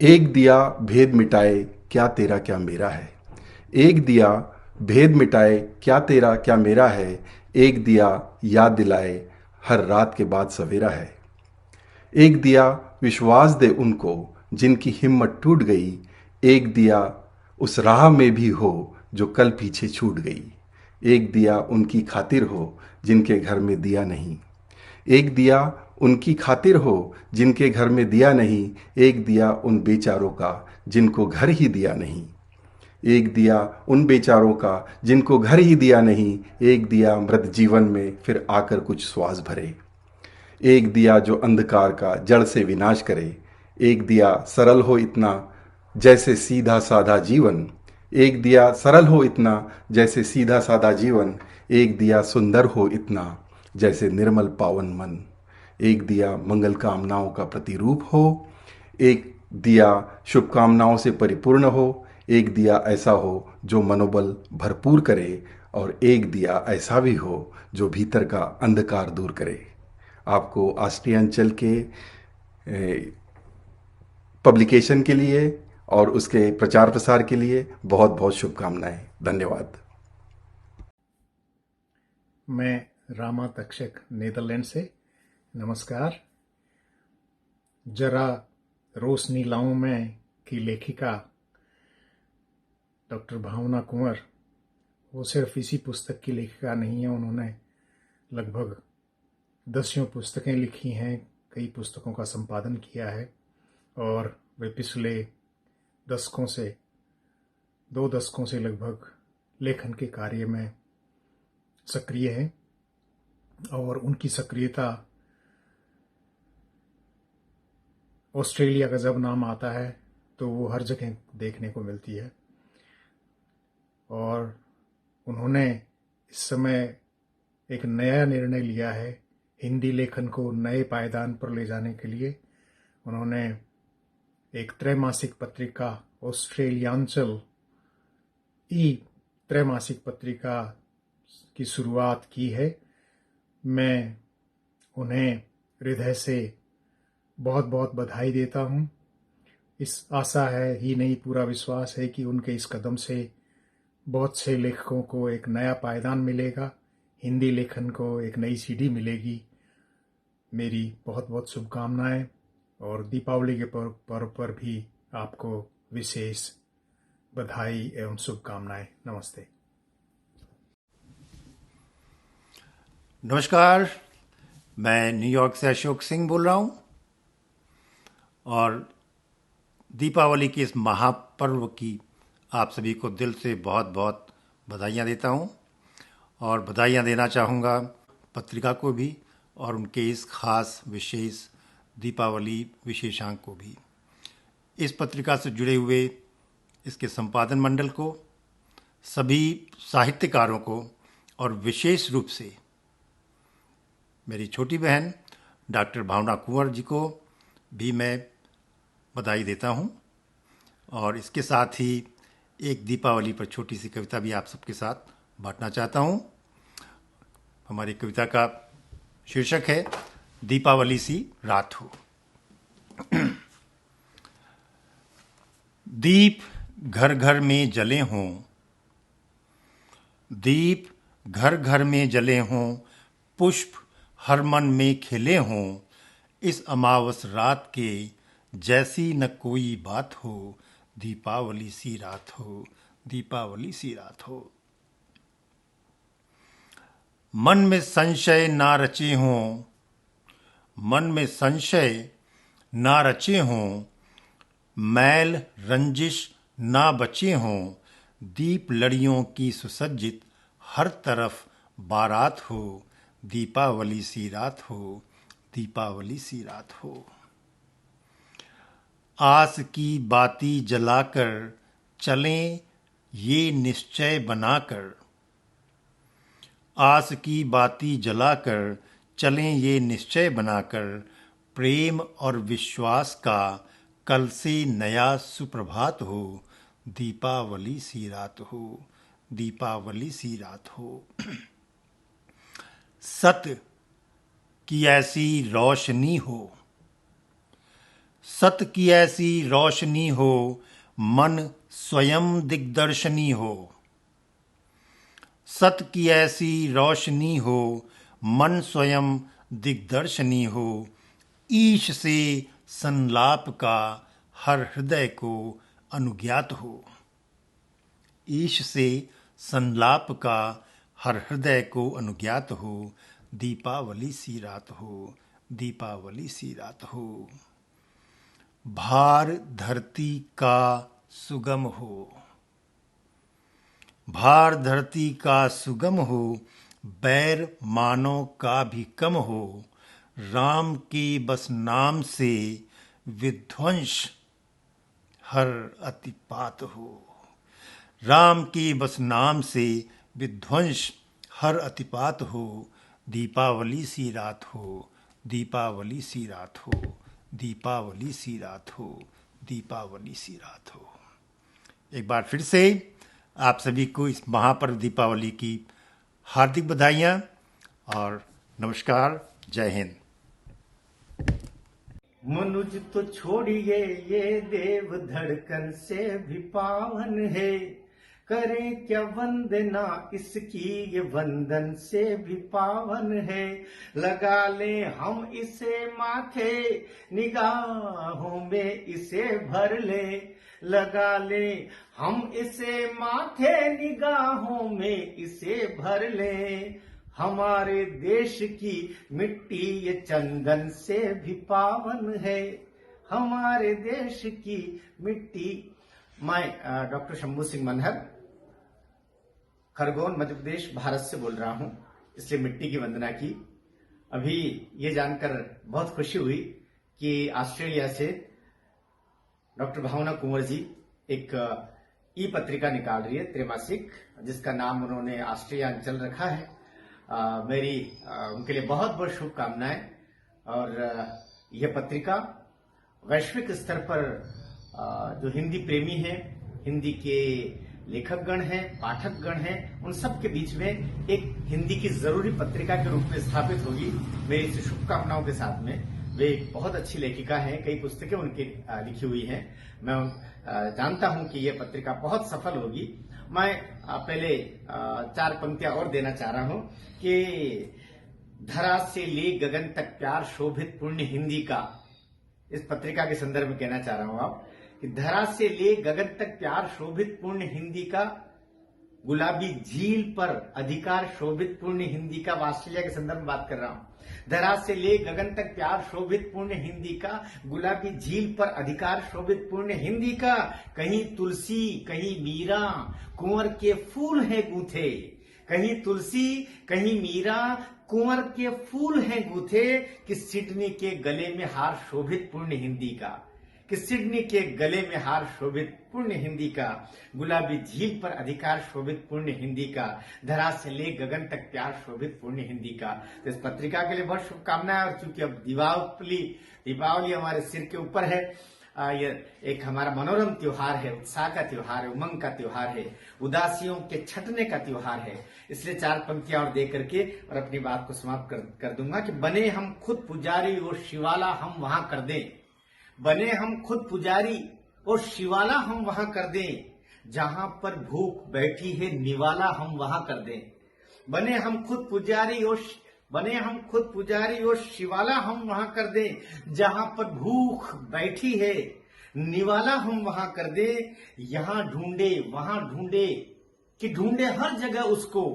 एक दिया भेद मिटाए क्या तेरा क्या मेरा है, एक दिया भेद मिटाए क्या तेरा क्या मेरा है, एक दिया याद दिलाए हर रात के बाद सवेरा है। एक दिया विश्वास दे उनको जिनकी हिम्मत टूट गई, एक दिया उस राह में भी हो जो कल पीछे छूट गई, एक दिया उनकी खातिर हो जिनके घर में दिया नहीं, एक दिया उनकी खातिर हो जिनके घर में दिया नहीं, एक दिया उन बेचारों का जिनको घर ही दिया नहीं, एक दिया उन बेचारों का जिनको घर ही दिया नहीं, एक दिया मृत जीवन में फिर आकर कुछ श्वास भरे, एक दिया जो अंधकार का जड़ से विनाश करे, एक दिया सरल हो इतना जैसे सीधा साधा जीवन, एक दिया सरल हो इतना जैसे सीधा साधा जीवन, एक दिया सुंदर हो इतना जैसे निर्मल पावन मन, एक दिया मंगल कामनाओं का प्रतिरूप हो, एक दिया शुभकामनाओं से परिपूर्ण हो, एक दिया ऐसा हो जो मनोबल भरपूर करे, और एक दिया ऐसा भी हो जो भीतर का अंधकार दूर करे। आपको ऑस्ट्रियांचल के पब्लिकेशन के लिए और उसके प्रचार प्रसार के लिए बहुत बहुत शुभकामनाएं। धन्यवाद। मैं रामा तक्षक नीदरलैंड से। नमस्कार। जरा रोशनी लाऊं मैं की लेखिका डॉक्टर भावना कुंवर, वो सिर्फ इसी पुस्तक की लेखिका नहीं है, उन्होंने लगभग 10 पुस्तकें लिखी हैं, कई पुस्तकों का संपादन किया है और वे पिछले 2 दशकों से लगभग लेखन के कार्य में सक्रिय हैं और उनकी सक्रियता ऑस्ट्रेलिया का जब नाम आता है तो वो हर जगह देखने को मिलती है। और उन्होंने इस समय एक नया निर्णय लिया है हिंदी लेखन को नए पायदान पर ले जाने के लिए। उन्होंने एक त्रैमासिक पत्रिका ऑस्ट्रेलियांचल त्रैमासिक पत्रिका की शुरुआत की है। मैं उन्हें हृदय से बहुत बहुत बधाई देता हूँ। इस आशा है ही नहीं, पूरा विश्वास है कि उनके इस कदम से बहुत से लेखकों को एक नया पायदान मिलेगा, हिंदी लेखन को एक नई सीढ़ी मिलेगी। मेरी बहुत बहुत शुभकामनाएं और दीपावली के पर्व पर भी आपको विशेष बधाई एवं शुभकामनाएं। नमस्ते। नमस्कार, मैं न्यूयॉर्क से अशोक सिंह बोल रहा हूं और दीपावली के इस महापर्व की आप सभी को दिल से बहुत बहुत बधाइयाँ देता हूं और बधाइयाँ देना चाहूँगा पत्रिका को भी और उनके इस खास विशेष दीपावली विशेषांक को भी। इस पत्रिका से जुड़े हुए इसके संपादन मंडल को, सभी साहित्यकारों को और विशेष रूप से मेरी छोटी बहन डॉक्टर भावना कुंवर जी को भी मैं बधाई देता हूं। और इसके साथ ही एक दीपावली पर छोटी सी कविता भी आप सबके साथ बांटना चाहता हूं। हमारी कविता का शीर्षक है दीपावली सी रात हो। दीप घर घर में जले हों, दीप घर घर में जले हों, पुष्प हर मन में खिले हों, इस अमावस रात के जैसी न कोई बात हो, दीपावली सी रात हो, दीपावली सी रात हो। मन में संशय ना रचे हों, मन में संशय ना रचे हों, मैल रंजिश ना बचे हों, दीप लड़ियों की सुसज्जित हर तरफ बारात हो, दीपावली सी रात हो, दीपावली सी रात हो। आस की बाती जलाकर चलें ये निश्चय बनाकर, आस की बाती जलाकर चलें ये निश्चय बनाकर, प्रेम और विश्वास का कल से नया सुप्रभात हो, दीपावली सी रात हो, दीपावली सी रात हो। सत्य की ऐसी रोशनी हो, सत्य की ऐसी रोशनी हो, मन स्वयं दिग्दर्शनी हो। सत्य की ऐसी रोशनी हो, मन स्वयं दिग्दर्शनी हो। ईश से संलाप का हर हृदय को अनुज्ञात हो। ईश से संलाप का हर हृदय को अनुज्ञात हो। दीपावली सी रात हो, दीपावली सी रात हो। भार धरती का सुगम हो, भार धरती का सुगम हो। बैर मानव का भी कम हो। राम के बस नाम से विध्वंस हर अतिपात हो। राम के बस नाम से विध्वंस हर अतिपात हो। दीपावली सी रात हो, दीपावली सी रात हो, दीपावली सी रात हो, दीपावली सी रात हो। एक बार फिर से आप सभी को इस महापर्व दीपावली की हार्दिक बधाइयाँ और नमस्कार। जय हिंद। मनुज तो छोड़िए ये देव धड़कन से भी पावन है। करें क्या वंदना इसकी, ये वंदन से भी पावन है। लगा ले हम इसे माथे, निगाहों में इसे भर ले। लगा ले हम इसे माथे, निगाहों में इसे भर ले। हमारे देश की मिट्टी ये चंदन से भी पावन है। हमारे देश की मिट्टी। मैं डॉक्टर शंभू सिंह मनहर, खरगोन, मध्य प्रदेश, भारत से बोल रहा हूं, इसलिए मिट्टी की वंदना की। अभी ये जानकर बहुत खुशी हुई कि ऑस्ट्रेलिया से डॉक्टर भावना कुंवर जी एक ई पत्रिका निकाल रही है, त्रैमासिक, जिसका नाम उन्होंने ऑस्ट्रेलियांचल रखा है। मेरी उनके लिए बहुत बहुत शुभकामनाएं। और यह पत्रिका वैश्विक स्तर पर जो हिंदी प्रेमी हैं, हिंदी के लेखकगण हैं, पाठकगण हैं, उन सब के बीच में एक हिंदी की जरूरी पत्रिका के रूप में स्थापित होगी। मेरी इस शुभकामनाओं के साथ में। वे बहुत अच्छी लेखिका हैं, कई पुस्तकें उनकी लिखी हुई हैं। मैं जानता हूं कि यह पत्रिका बहुत सफल होगी। मैं पहले 4 पंक्तियां और देना चाह रहा हूं कि धरा से ले गगन तक प्यार शोभित पुण्य हिंदी का, इस पत्रिका के संदर्भ में कहना चाह रहा हूं आप कि धरा से ले गगन तक प्यार शोभित पुण्य हिंदी का, गुलाबी झील पर अधिकार शोभित पुण्य हिंदी का। ऑस्ट्रेलिया के संदर्भ में बात कर रहा हूं। धरा से ले गगन तक प्यार शोभित पुण्य हिंदी का, गुलाबी झील पर अधिकार शोभित पुण्य हिंदी का। कहीं तुलसी कहीं मीरा कुंवर के फूल हैं गूथे। कहीं तुलसी कहीं मीरा कुंवर के फूल हैं गूथे। कि सिडनी के गले में हार शोभित पुण्य हिंदी का, कि सिडनी के गले में हार शोभित पुण्य हिंदी का। गुलाबी झील पर अधिकार शोभित पुण्य हिंदी का। धरा से ले गगन तक प्यार शोभित पुण्य हिंदी का। तो इस पत्रिका के लिए बहुत शुभकामनाएं। और चूंकि अब दीपावली हमारे सिर के ऊपर है, ये एक हमारा मनोरम त्योहार है, उत्साह का त्योहार है, उमंग का त्योहार है, उदासियों के छटने का त्योहार है। इसलिए 4 पंक्तियां और दे करके और अपनी बात को समाप्त कर दूंगा कि बने हम खुद पुजारी और शिवाला हम वहां कर दें। बने हम खुद पुजारी और शिवाला हम वहां कर दें। जहां पर भूख बैठी है निवाला हम वहां कर दें। बने हम खुद पुजारी और शिवाला हम वहां कर दें। जहां पर भूख बैठी है निवाला हम वहां कर दें। यहां ढूंढे वहां ढूंढे कि ढूंढे हर जगह उसको।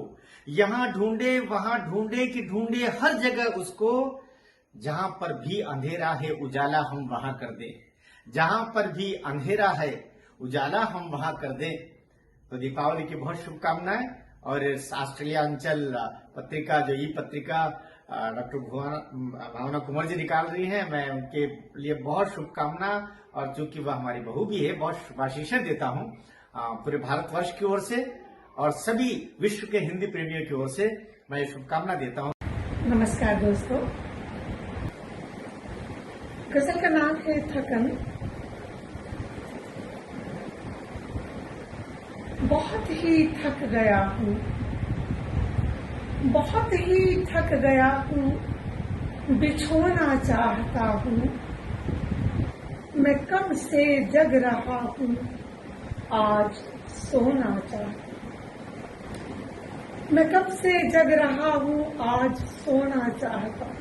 यहां ढूंढे वहां ढूंढे कि ढूंढे हर जगह उसको। जहां पर भी अंधेरा है उजाला हम वहां कर दें। जहां पर भी अंधेरा है उजाला हम वहां कर दें। तो दीपावली की बहुत शुभकामनाएं। और ऑस्ट्रेलियांचल पत्रिका, जो ई पत्रिका डॉक्टर भावना कुंवर जी निकाल रही हैं, मैं उनके लिए बहुत शुभकामना। और चूंकि वह हमारी बहू भी है, बहुत शुभाशीषें देता हूं पूरे भारतवर्ष की ओर से और सभी विश्व के हिंदी प्रेमियों की ओर से मैं ये शुभकामना देता हूं। नमस्कार दोस्तों, गजल का नाम है थकन। बहुत ही थक गया हूँ, बहुत ही थक गया हूँ, बिछोना चाहता हूँ। मैं कब से जग रहा हूँ, आज सोना चाहता हूँ। मैं कब से जग रहा हूँ, आज सोना चाहता हूँ।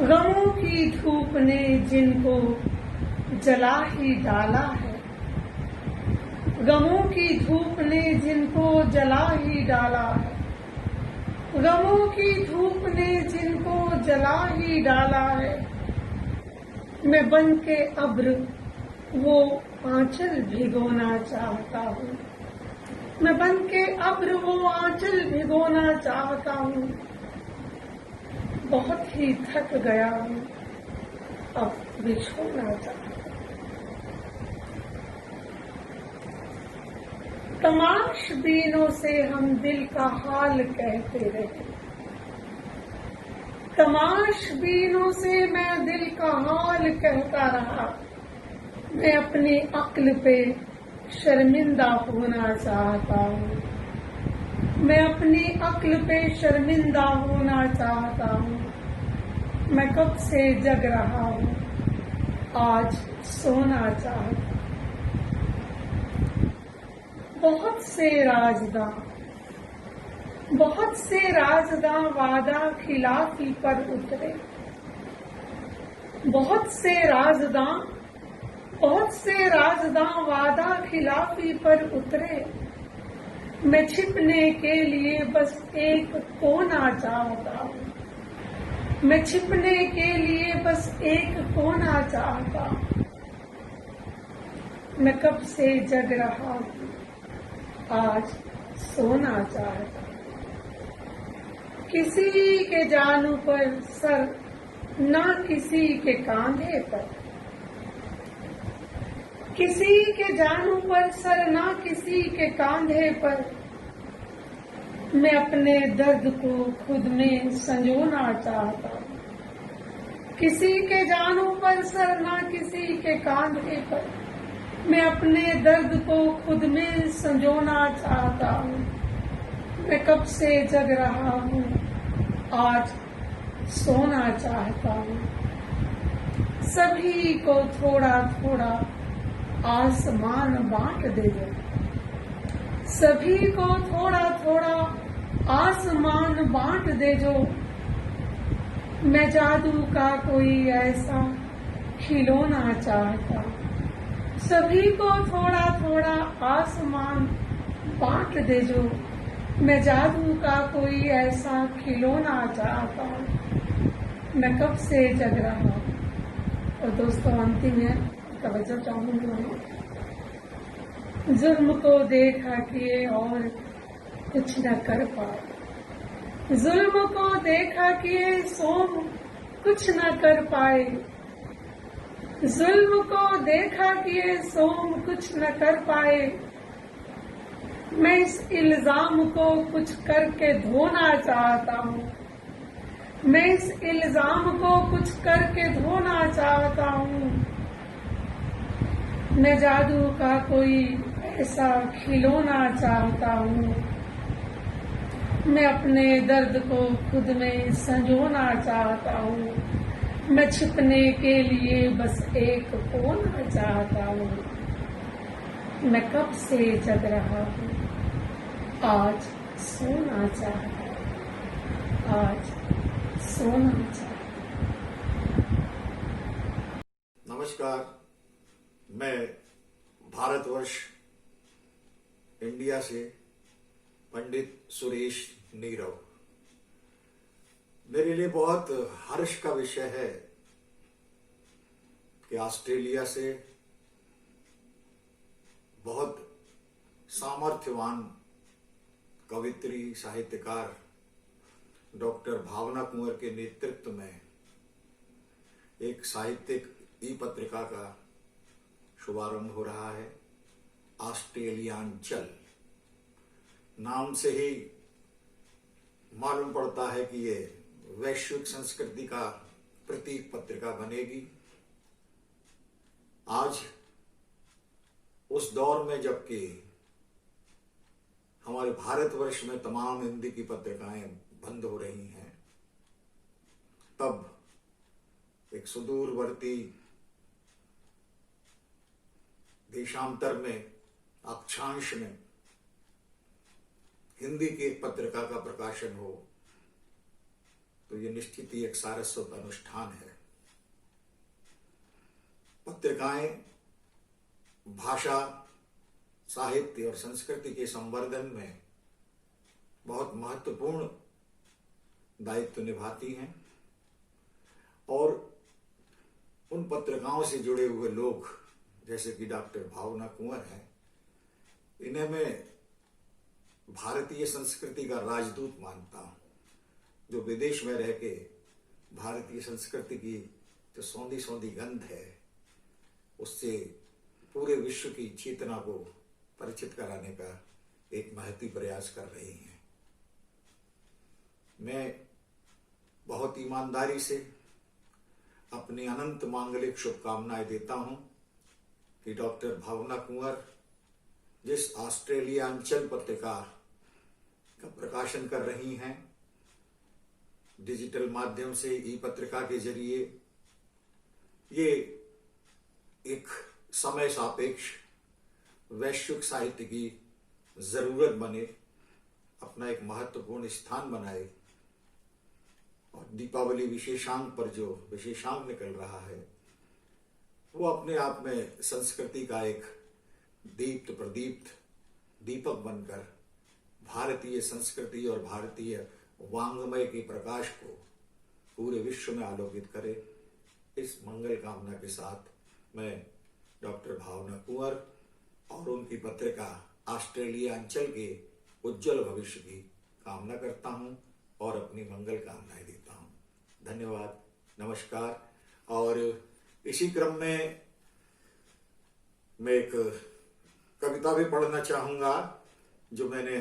गमों की धूप ने जिनको जला ही डाला है, गमों की धूप ने जिनको जला ही डाला है, गमों की धूप ने जिनको जला ही डाला है। मैं बन के अब्र वो आंचल भिगोना चाहता हूँ, मैं बन के अब्र वो आंचल भिगोना चाहता हूँ। बहुत ही थक गया हूँ, अब बिछोना चाहता हूँ। तमाशबीनों से हम दिल का हाल कहते रहे, तमाशबीनों से मैं दिल का हाल कहता रहा। मैं अपनी अक्ल पे शर्मिंदा होना चाहता हूँ, मैं अपनी अक्ल पे शर्मिंदा होना चाहता हूँ। मैं कब से जग रहा हूँ, आज सोना चाहता हूँ। बहुत से राजदां, बहुत से राजदां वादा खिलाफी पर उतरे, बहुत से राजदां, बहुत से राजदां वादा खिलाफी पर उतरे। मैं छिपने के लिए बस एक कोना चाहता हूँ, मैं छिपने के लिए बस एक कोना चाहता हूँ। मैं कब से जग रहा हूँ, आज सोना चाहता हूँ। किसी के जानू पर सर, ना किसी के कांधे पर, किसी के जानू पर सर, ना किसी के कांधे पर। मैं अपने दर्द को खुद में संजोना चाहता हूँ। किसी के जानू पर सर, ना किसी के कांधे पर। मैं अपने दर्द को खुद में संजोना चाहता हूँ। मैं कब से जग रहा हूँ, आज सोना चाहता हूँ। सभी को थोड़ा थोड़ा आसमान बांट दे दो, सभी को थोड़ा थोड़ा आसमान बांट दे जो। मैं जादू का कोई ऐसा खिलौना चाहता हूँ। सभी को थोड़ा थोड़ा आसमान बांट दे जो। मैं जादू का कोई ऐसा खिलौना चाहता हूँ। मैं कब से जग रहा हूँ। और दोस्तों अंतिम में तवज्जो चाहूंगी मैं। जुल्म को देखा किए और कुछ न कर पाए, जुल्म को देखा किए सोम कुछ न कर पाए, जुल्म को देखा किए सोम कुछ न कर पाए। मैं इस इल्जाम को कुछ करके धोना चाहता हूँ, मैं इस इल्जाम को कुछ करके धोना चाहता हूँ। मैं जादू का कोई ऐसा खिलौना चाहता हूँ। मैं अपने दर्द को खुद में संजोना चाहता हूँ। मैं छिपने के लिए बस एक कोना चाहता हूँ। मैं कब से जग रहा हूँ, आज सोना चाहता हूँ, आज सोना चाहता हूँ। नमस्कार, मैं भारतवर्ष इंडिया से पंडित सुरेश नीरव। मेरे लिए बहुत हर्ष का विषय है कि ऑस्ट्रेलिया से बहुत सामर्थ्यवान कवित्री साहित्यकार डॉक्टर भावना कुंवर के नेतृत्व में एक साहित्यिक ई पत्रिका का शुभारंभ हो रहा है। ऑस्ट्रेलियांचल नाम से ही मालूम पड़ता है कि ये वैश्विक संस्कृति का प्रतीक पत्रिका बनेगी। आज उस दौर में जबकि हमारे भारतवर्ष में तमाम हिंदी की पत्रिकाएं बंद हो रही हैं, तब एक सुदूरवर्ती देशांतर में, अक्षांश में हिंदी की एक पत्रिका का प्रकाशन हो तो ये निश्चित ही एक सारस्वत अनुष्ठान है। पत्रिकाएं भाषा, साहित्य और संस्कृति के संवर्धन में बहुत महत्वपूर्ण दायित्व निभाती हैं और उन पत्रिकाओं से जुड़े हुए लोग जैसे कि डॉक्टर भावना कुंवर हैं, इन्हें मैं भारतीय संस्कृति का राजदूत मानता हूं, जो विदेश में रह के भारतीय संस्कृति की जो सौंधी सौंधी गंध है उससे पूरे विश्व की चेतना को परिचित कराने का एक महती प्रयास कर रही हैं। मैं बहुत ईमानदारी से अपनी अनंत मांगलिक शुभकामनाएं देता हूं कि डॉक्टर भावना कुंवर जिस ऑस्ट्रेलियांचल पत्रिका का प्रकाशन कर रही हैं, डिजिटल माध्यम से, ई पत्रिका के जरिए, ये एक समय सापेक्ष वैश्विक साहित्य की जरूरत बने, अपना एक महत्वपूर्ण स्थान बनाए और दीपावली विशेषांक पर जो विशेषांक निकल रहा है वो अपने आप में संस्कृति का एक दीप्त प्रदीप्त दीपक बनकर भारतीय संस्कृति और भारतीय वांग्मय के प्रकाश को पूरे विश्व में आलोकित करे। इस मंगल कामना के साथ मैं डॉक्टर भावना कुंवर और उनकी पत्रिका ऑस्ट्रेलिया अंचल के उज्जवल भविष्य की कामना करता हूं और अपनी मंगल कामनाएं देता हूं। धन्यवाद, नमस्कार। और इसी क्रम में मैं एक कविता भी पढ़ना चाहूंगा जो मैंने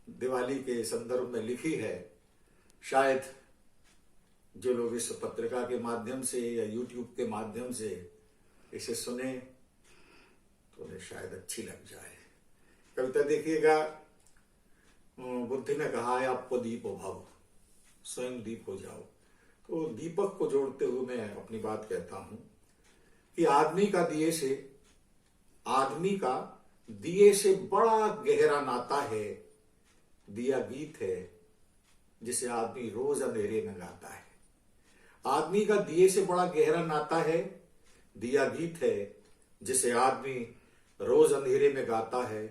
दिवाली के संदर्भ में लिखी है। शायद जो लोग इस पत्रिका के माध्यम से या यूट्यूब के माध्यम से इसे सुने तो उन्हें शायद अच्छी लग जाए। कविता देखिएगा। बुद्ध ने कहा है आपको दीपो भव, स्वयं दीप हो जाओ। तो दीपक को जोड़ते हुए मैं अपनी बात कहता हूं कि आदमी का दिए से बड़ा गहरा नाता है। दिया गीत है जिसे आदमी रोज अंधेरे में गाता है। आदमी का दिए से बड़ा गहरा नाता है। दिया गीत है जिसे आदमी रोज अंधेरे में गाता है।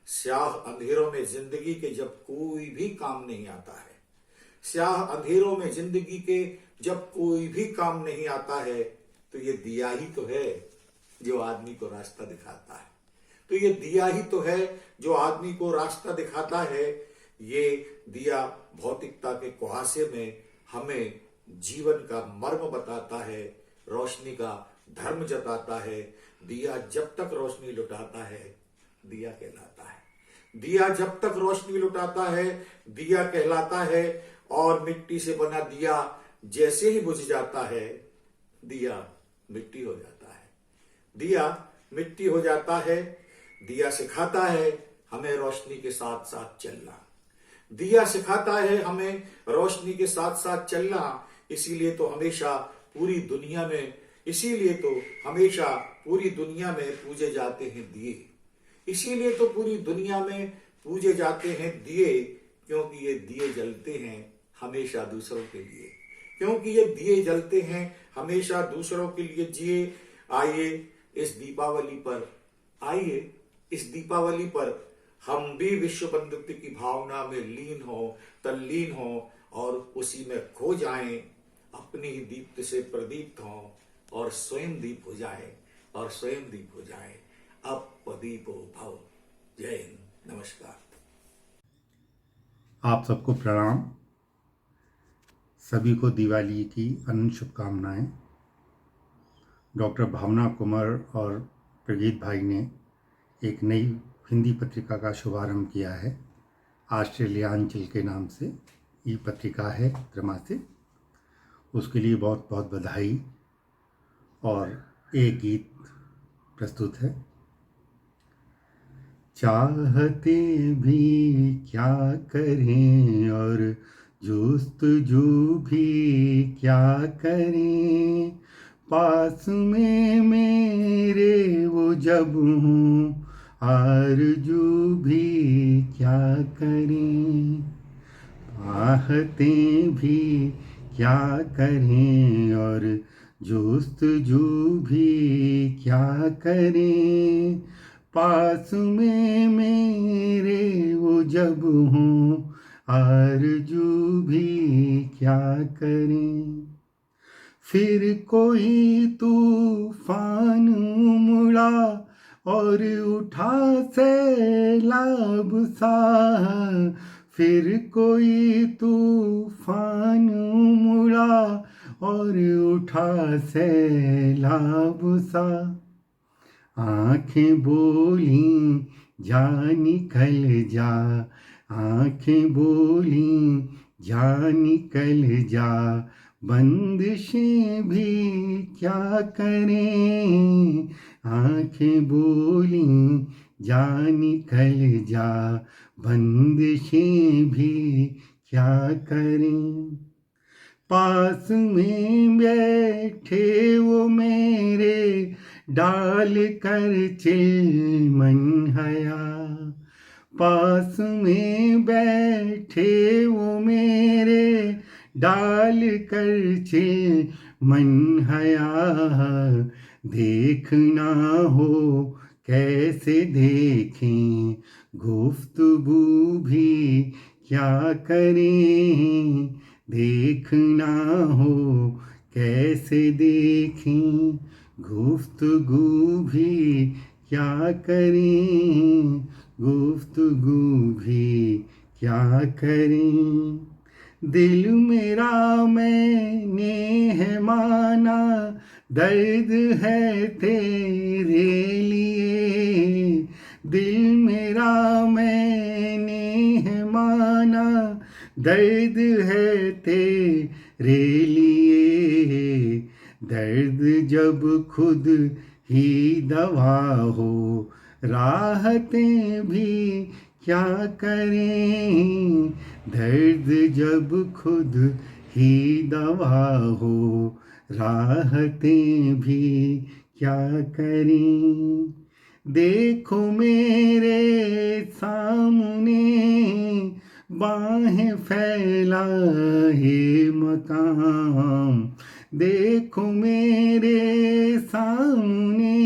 स्याह अंधेरों में जिंदगी के जब कोई भी काम नहीं आता है, स्याह अंधेरों में जिंदगी के जब कोई भी काम नहीं आता है, तो ये दिया ही तो है जो आदमी को रास्ता दिखाता है। तो ये दिया ही तो है जो आदमी को रास्ता दिखाता है। ये दिया भौतिकता के कुहासे में हमें जीवन का मर्म बताता है, रोशनी का धर्म जताता है। दिया जब तक रोशनी लुटाता है दिया कहलाता है। दिया जब तक रोशनी लुटाता है दिया कहलाता है। और मिट्टी से बना दिया जैसे ही बुझ जाता है दिया मिट्टी हो जाता है। दिया मिट्टी हो जाता है। दिया सिखाता है हमें रोशनी के साथ साथ चलना। दिया सिखाता है हमें रोशनी के साथ साथ चलना। इसीलिए तो हमेशा पूरी दुनिया में पूजे जाते हैं दिए। इसीलिए तो पूरी दुनिया में पूजे जाते हैं दिए, क्योंकि ये दिए जलते हैं हमेशा दूसरों के लिए। क्योंकि ये दिए जलते हैं हमेशा दूसरों के लिए। जिए आइए इस दीपावली पर हम भी विश्व बंधुत्व की भावना में लीन हो, तल्लीन हो और उसी में खो जाएं, अपनी ही दीप्त से प्रदीप्त हों और स्वयं दीप हो जाएं। अब दीपो भव। जय हिंद, नमस्कार। आप सबको प्रणाम। सभी को दिवाली की अनंत शुभकामनाएं। डॉक्टर भावना कुंवर और प्रगीत भाई ने एक नई हिंदी पत्रिका का शुभारंभ किया है। ऑस्ट्रेलियांचल के नाम से ई पत्रिका है त्रैमासिक। उसके लिए बहुत बहुत बधाई। और एक गीत प्रस्तुत है। चाहते भी क्या करें और जुस्तजू भी क्या करें, पास में मेरे वो जब हूँ आरज़ू भी क्या करें, आहतें भी क्या करें और जुस्तजू भी क्या करें, पास में मेरे वो जब हूँ आरज़ू भी क्या करें। फिर कोई तूफान मुड़ा और उठा सैलाब सा, फिर कोई तूफान मुड़ा और उठा सैलाब सा, आँखें बोली जा निकल जा, आँखें बोली जा निकल जा, बंदिशें भी क्या करें, आँखें बोली जा निकल जा, बंदिशें भी क्या करें। पास में बैठे वो मेरे डाल कर चिलमन हया, पास में बैठे वो मेरे डाल कर चिलमन हया, देखना हो कैसे देखें, गुफ्तगू भी क्या करें, देखना हो कैसे देखें, गुफ्तगू भी क्या करें, गुफ्तगू भी क्या करें। दिल मेरा मैंने है माना, दर्द है तेरे लिए, दिल मेरा मैंने है माना, दर्द है तेरे लिए, दर्द जब खुद ही दवा हो, राहतें भी क्या करें, दर्द जब खुद ही दवा हो, राहतें भी क्या करें। देखो मेरे सामने बाहें फैलाए मकाम, देखो मेरे सामने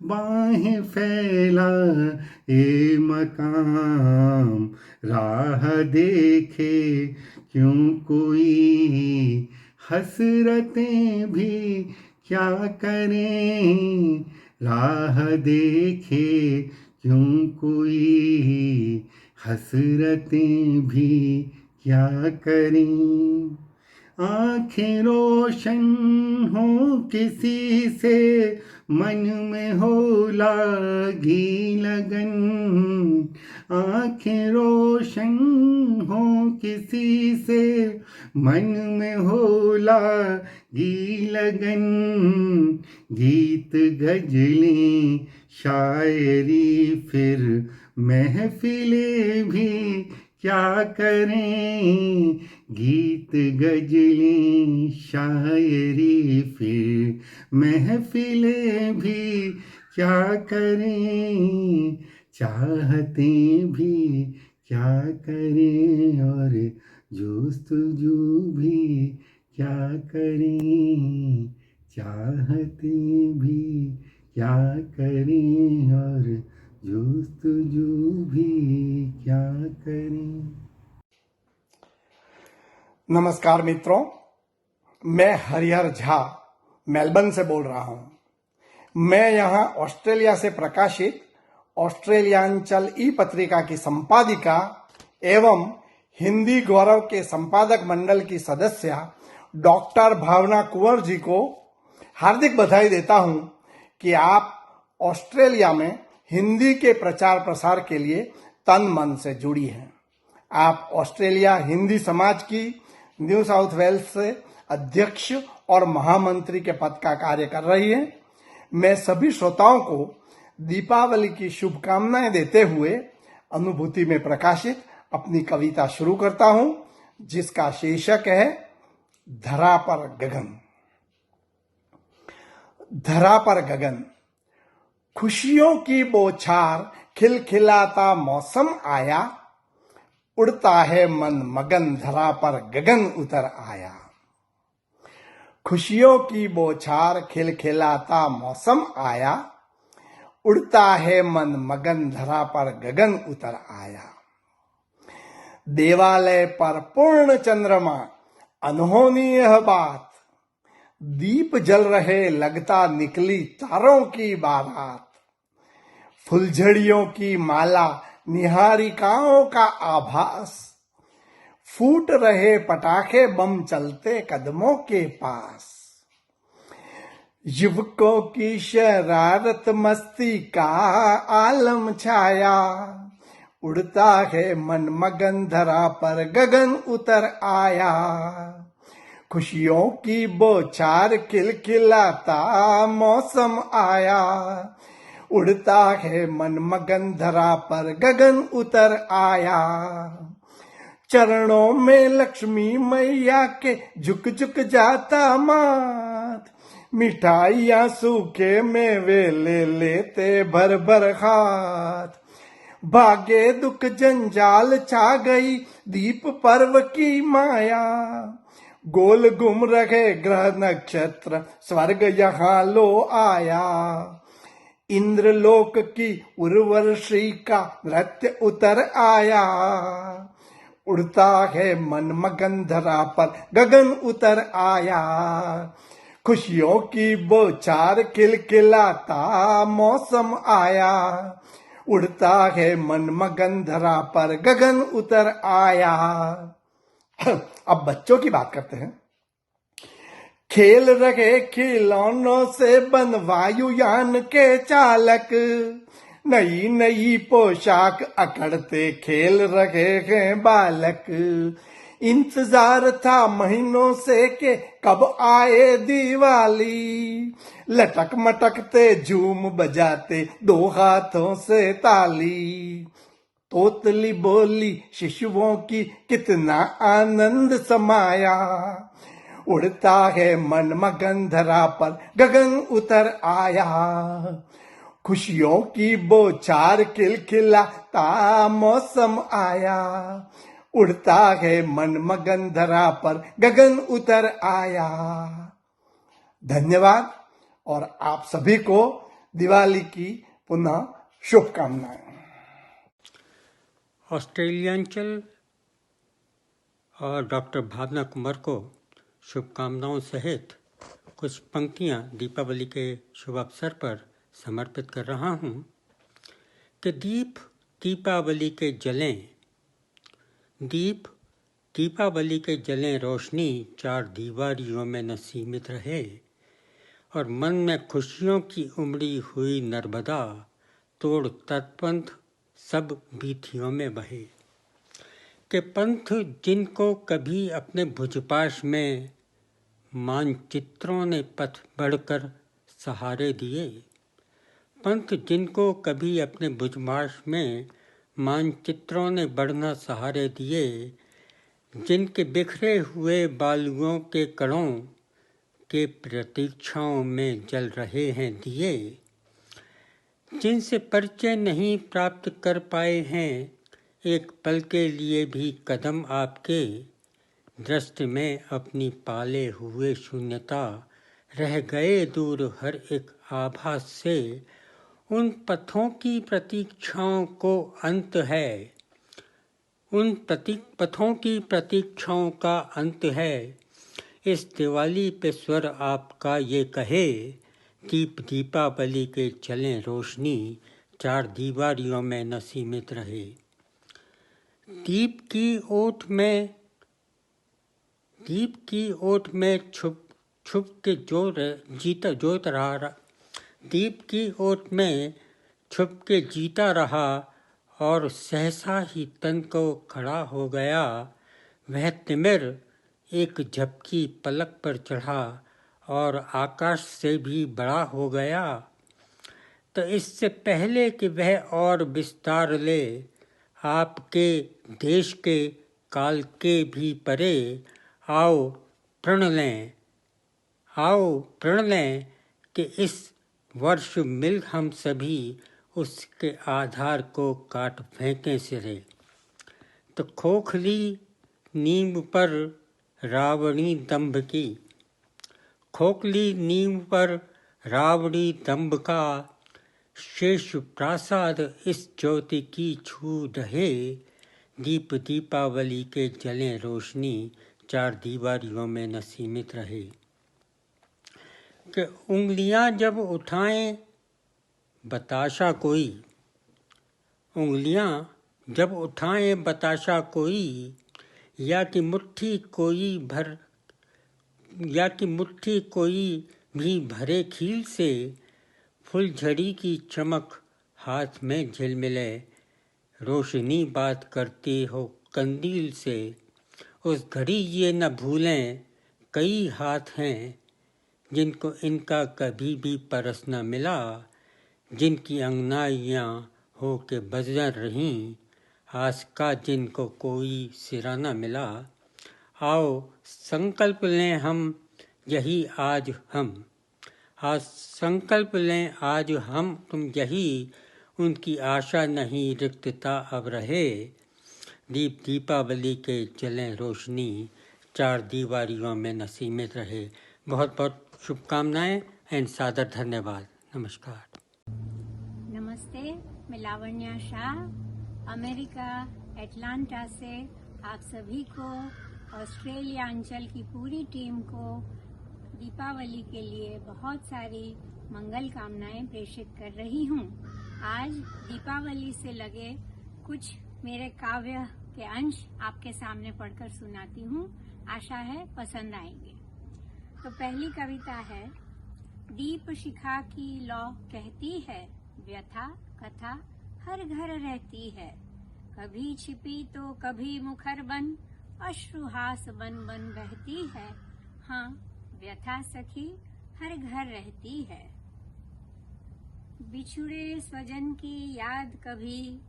बाहें फैलाए मकाम, राह देखे क्यों कोई, हसरतें भी क्या करें, राह देखे क्यों कोई, हसरतें भी क्या करें। आँखें रोशन हो किसी से, मन में हो लागी लगन, आँखें रोशन हो किसी से, मन में हो लागी लगन, गीत गजलें शायरी फिर महफिलें भी क्या करें, गीत गजलें शायरी फिर महफिलें भी क्या करें, चाहतें भी क्या करें और जुस्तजू भी क्या करें, चाहतें भी क्या करें और जुस्तजू भी क्या करें। नमस्कार मित्रों, मैं हरिहर झा मेलबर्न से बोल रहा हूं। मैं यहां ऑस्ट्रेलिया से प्रकाशित ऑस्ट्रेलियांचल ई पत्रिका की संपादिका एवं हिंदी गौरव के संपादक मंडल की सदस्य डॉक्टर भावना कुंवर जी को हार्दिक बधाई देता हूं कि आप ऑस्ट्रेलिया में हिंदी के प्रचार प्रसार के लिए तन मन से जुड़ी हैं। आप ऑस्ट्रेलिया हिंदी समाज की न्यू साउथ वेल्स से अध्यक्ष और महामंत्री के पद का कार्य कर रही हैं। मैं सभी श्रोताओं को दीपावली की शुभकामनाएं देते हुए अनुभूति में प्रकाशित अपनी कविता शुरू करता हूं, जिसका शीर्षक है धरा पर गगन। धरा पर गगन। खुशियों की बौछार खिलखिलाता मौसम आया, उड़ता है मन मगन धरा पर गगन उतर आया। खुशियों की बौछार खिलखिलाता मौसम आया, उड़ता है मन मगन धरा पर गगन उतर आया। देवालय पर पूर्ण चंद्रमा, अनहोनी यह बात, दीप जल रहे लगता निकली तारों की बारात। फुलझड़ियों की माला, निहारिकाओं का आभास, फूट रहे पटाखे बम चलते कदमों के पास। युवकों की शरारत मस्ती का आलम छाया, उड़ता है मन मगन धरा पर गगन उतर आया। खुशियों की बौछार खिलखिलाता मौसम आया, उड़ता है मन मगन धरा पर गगन उतर आया। चरणों में लक्ष्मी मैया के झुक झुक जाता माथ, मिठाइयाँ सूखे मेवे ले लेते भर भर हाथ। भागे दुख जंजाल छा गई दीप पर्व की माया, गोल घूम रहे ग्रह नक्षत्र स्वर्ग यहाँ लो आया। इंद्रलोक की उर्वशी का नृत्य उतर आया, उड़ता है मन मगन धरा पर गगन उतर आया। खुशियों की बौछार खिलखिलाता मौसम आया, उड़ता है मन मगन धरा पर गगन उतर आया। अब बच्चों की बात करते हैं। खेल रहे खिलौनों से बन वायुयान के चालक, नई नई पोशाक अकड़ते खेल रहे हैं बालक। इंतजार था महीनों से के कब आए दिवाली, लटक मटकते झूम बजाते दो हाथों से ताली। तोतली बोली शिशुओं की कितना आनंद समाया, उड़ता है मन मगन धरा पर गगन उतर आया। खुशियों की बौछार खिलखिलाता मौसम आया, उड़ता है मन मगन धरा पर गगन उतर आया। धन्यवाद और आप सभी को दिवाली की पुनः शुभकामनाएं। ऑस्ट्रेलियांचल और डॉक्टर भावना कुमार को शुभकामनाओं सहित कुछ पंक्तियां दीपावली के शुभ अवसर पर समर्पित कर रहा हूं कि दीप दीपावली के जलें, दीप दीपावली के जलें, रोशनी चार दीवारियों में न सीमित रहे, और मन में खुशियों की उमड़ी हुई नर्मदा तोड़ तत्पंथ सब बीथियों में बहे। कि पंथ जिनको कभी अपने भुजपाश में मानचित्रों ने पथ बढ़कर सहारे दिए, पंथ जिनको कभी अपने भुजपाश में मानचित्रों ने बढ़ना सहारे दिए, जिनके बिखरे हुए बालुओं के कणों के प्रतीक्षाओं में जल रहे हैं दिए, जिनसे परिचय नहीं प्राप्त कर पाए हैं एक पल के लिए भी कदम आपके, दृष्टि में अपनी पाले हुए शून्यता रह गए दूर हर एक आभास से। उन पथों की प्रतीक्षाओं को अंत है, उन पथों की प्रतीक्षाओं का अंत है। इस दिवाली पे स्वर आपका ये कहे, दीप दीपावली के चलें रोशनी चार दीवारियों में न सीमित रहे। दीप की ओट में छुप के जोत रहा, दीप की ओट में छुप के जीता रहा, और सहसा ही तन को खड़ा हो गया। वह तिमिर एक झपकी पलक पर चढ़ा और आकाश से भी बड़ा हो गया। तो इससे पहले कि वह और विस्तार ले, आपके देश के काल के भी परे आओ प्रण लें कि इस वर्ष मिल हम सभी उसके आधार को काट फेंकें सिरे। तो खोखली नींव पर रावणी दंभ का शेष प्रासाद इस ज्योति की छू रहे। दीपावली के जलें रोशनी, चार दीवारियों में न सीमित रहे। कि उंगलियां जब उठाएं बताशा कोई, या कि मुट्ठी कोई भी भरे खील से, फुलझड़ी की चमक हाथ में झिलमिले, रोशनी बात करती हो कंदील से। उस घड़ी ये न भूलें कई हाथ हैं जिनको इनका कभी भी परस न मिला, जिनकी अंगनाइयाँ हो के बजर रहीं, आस का जिनको कोई सिरा न मिला। आओ संकल्प लें आज हम तुम यही, उनकी आशा नहीं रिक्तता अब रहे। दीपावली के जलें रोशनी, चार दीवारियों में न सीमित रहे। बहुत बहुत शुभकामनाएं एंड सादर धन्यवाद। नमस्कार। नमस्ते, मैं लावण्या शाह, अमेरिका एटलांटा से आप सभी को, ऑस्ट्रेलिया अंचल की पूरी टीम को दीपावली के लिए बहुत सारी मंगल कामनाएं प्रेषित कर रही हूँ। आज दीपावली से लगे कुछ मेरे काव्य के अंश आपके सामने पढ़कर सुनाती हूँ। आशा है पसंद आएंगे। तो पहली कविता है, दीप शिखा की लौ कहती है, व्यथा कथा हर घर रहती है। कभी छिपी तो कभी मुखर बन, अश्रुहास बन बन बहती है। हाँ, व्यथा सखी हर घर रहती है। बिछुड़े स्वजन की याद कभी,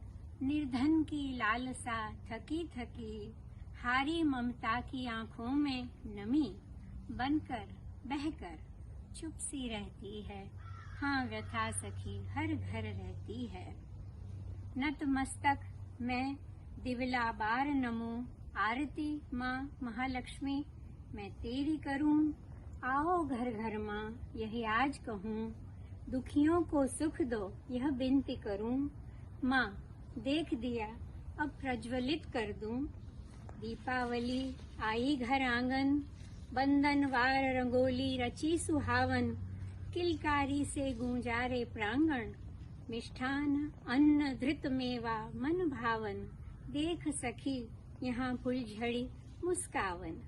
निर्धन की लालसा थकी थकी, हारी ममता की आंखों में नमी, बनकर बहकर चुप सी रहती है। हाँ, व्यथा सखी हर घर रहती है। नतमस्तक मैं दिवला बार नमो, आरती माँ महालक्ष्मी मैं तेरी करूं। आओ घर घर माँ यही आज कहूँ, दुखियों को सुख दो यह विनती करूं। माँ देख दिया अब प्रज्वलित कर दूं। दीपावली आई घर आंगन, बंधनवार रंगोली रची सुहावन। किलकारी से गूंजारे प्रांगण, मिष्ठान अन्न धृत मेवा मन भावन। देख सखी यहाँ फुलझड़ी मुस्कावन।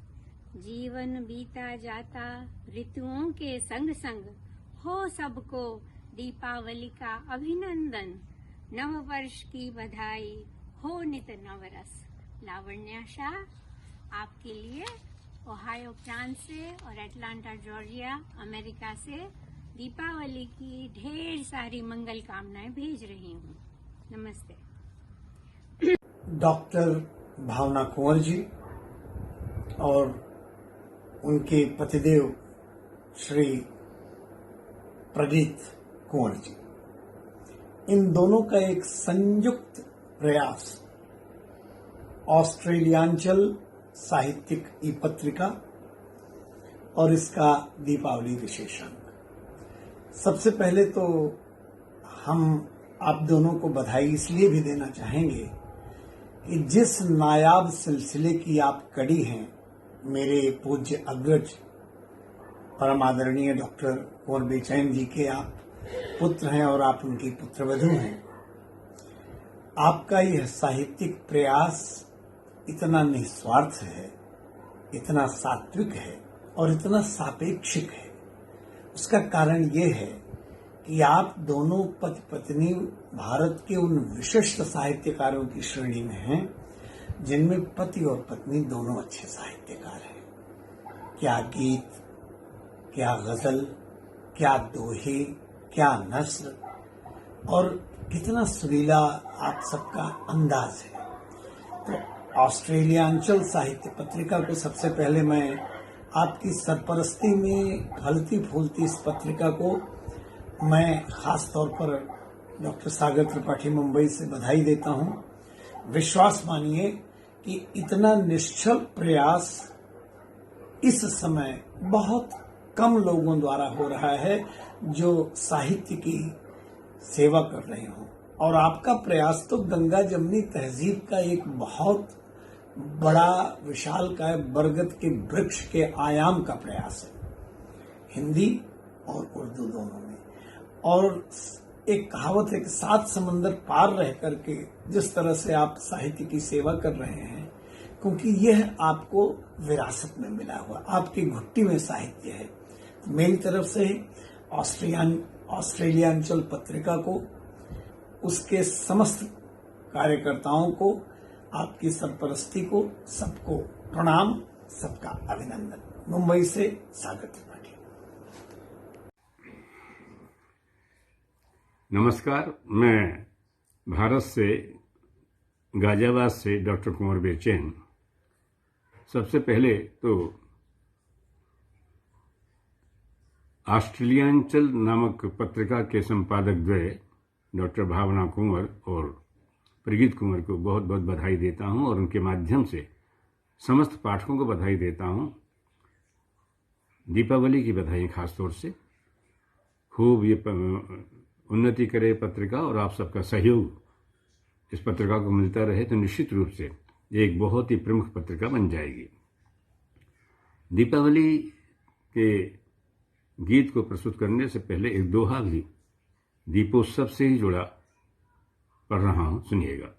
जीवन बीता जाता ऋतुओं के संग संग, हो सबको दीपावली का अभिनंदन। नव वर्ष की बधाई हो नित नवरस। लावण्या शाह आपके लिए ओहायो प्रांत से और एटलांटा जॉर्जिया अमेरिका से दीपावली की ढेर सारी मंगल कामनाएं भेज रही हूँ। नमस्ते। डॉक्टर भावना कुंवर जी और उनके पतिदेव श्री प्रदीप कुंवर जी, इन दोनों का एक संयुक्त प्रयास ऑस्ट्रेलियांचल साहित्यिक ई पत्रिका और इसका दीपावली विशेषांक। सबसे पहले तो हम आप दोनों को बधाई इसलिए भी देना चाहेंगे कि जिस नायाब सिलसिले की आप कड़ी हैं, मेरे पूज्य अग्रज परम आदरणीय डॉक्टर कुंवर बेचैन जी के आप पुत्र हैं और आप उनकी पुत्रवधू हैं। आपका यह साहित्यिक प्रयास इतना निस्वार्थ है, इतना सात्विक है और इतना सापेक्षिक है। उसका कारण ये है कि आप दोनों पति पत्नी भारत के उन विशिष्ट साहित्यकारों की श्रेणी में हैं जिनमें पति और पत्नी दोनों अच्छे साहित्यकार हैं। क्या गीत, क्या गजल, क्या दोहे, क्या नस्र, और कितना सुरीला आप सबका अंदाज है। तो ऑस्ट्रेलियांचल साहित्य पत्रिका को सबसे पहले मैं आपकी सरपरस्ती में फलती फूलती इस पत्रिका को मैं खास तौर पर डॉक्टर सागर त्रिपाठी मुंबई से बधाई देता हूं। विश्वास मानिए कि इतना निश्चल प्रयास इस समय बहुत कम लोगों द्वारा हो रहा है जो साहित्य की सेवा कर रहे हों, और आपका प्रयास तो गंगा जमनी तहजीब का एक बहुत बड़ा विशालकाय बरगद के वृक्ष के आयाम का प्रयास है, हिंदी और उर्दू दोनों में। और एक कहावत है कि 7 समंदर पार रह करके जिस तरह से आप साहित्य की सेवा कर रहे हैं, क्योंकि यह आपको विरासत में मिला हुआ, आपकी घुट्टी में साहित्य है। तो मेरी तरफ से ऑस्ट्रेलियांचल पत्रिका को, उसके समस्त कार्यकर्ताओं को, आपकी सरपरस्ती को, सबको प्रणाम, सबका अभिनंदन। मुंबई से सागर त्रिपाठी। नमस्कार, मैं भारत से गाजियाबाद से डॉक्टर कुंवर बेचैन। सबसे पहले तो ऑस्ट्रेलियांचल नामक पत्रिका के संपादक द्वय डॉक्टर भावना कुंवर और प्रगीत कुंवर को बहुत बहुत बधाई देता हूं, और उनके माध्यम से समस्त पाठकों को बधाई देता हूं। दीपावली की बधाई खास तौर से। खूब ये उन्नति करे पत्रिका, और आप सबका सहयोग इस पत्रिका को मिलता रहे तो निश्चित रूप से ये एक बहुत ही प्रमुख पत्रिका बन जाएगी। दीपावली के गीत को प्रस्तुत करने से पहले एक दोहा भी दीपोत्सव से ही जुड़ा पढ़ रहा हूं, सुनिएगा।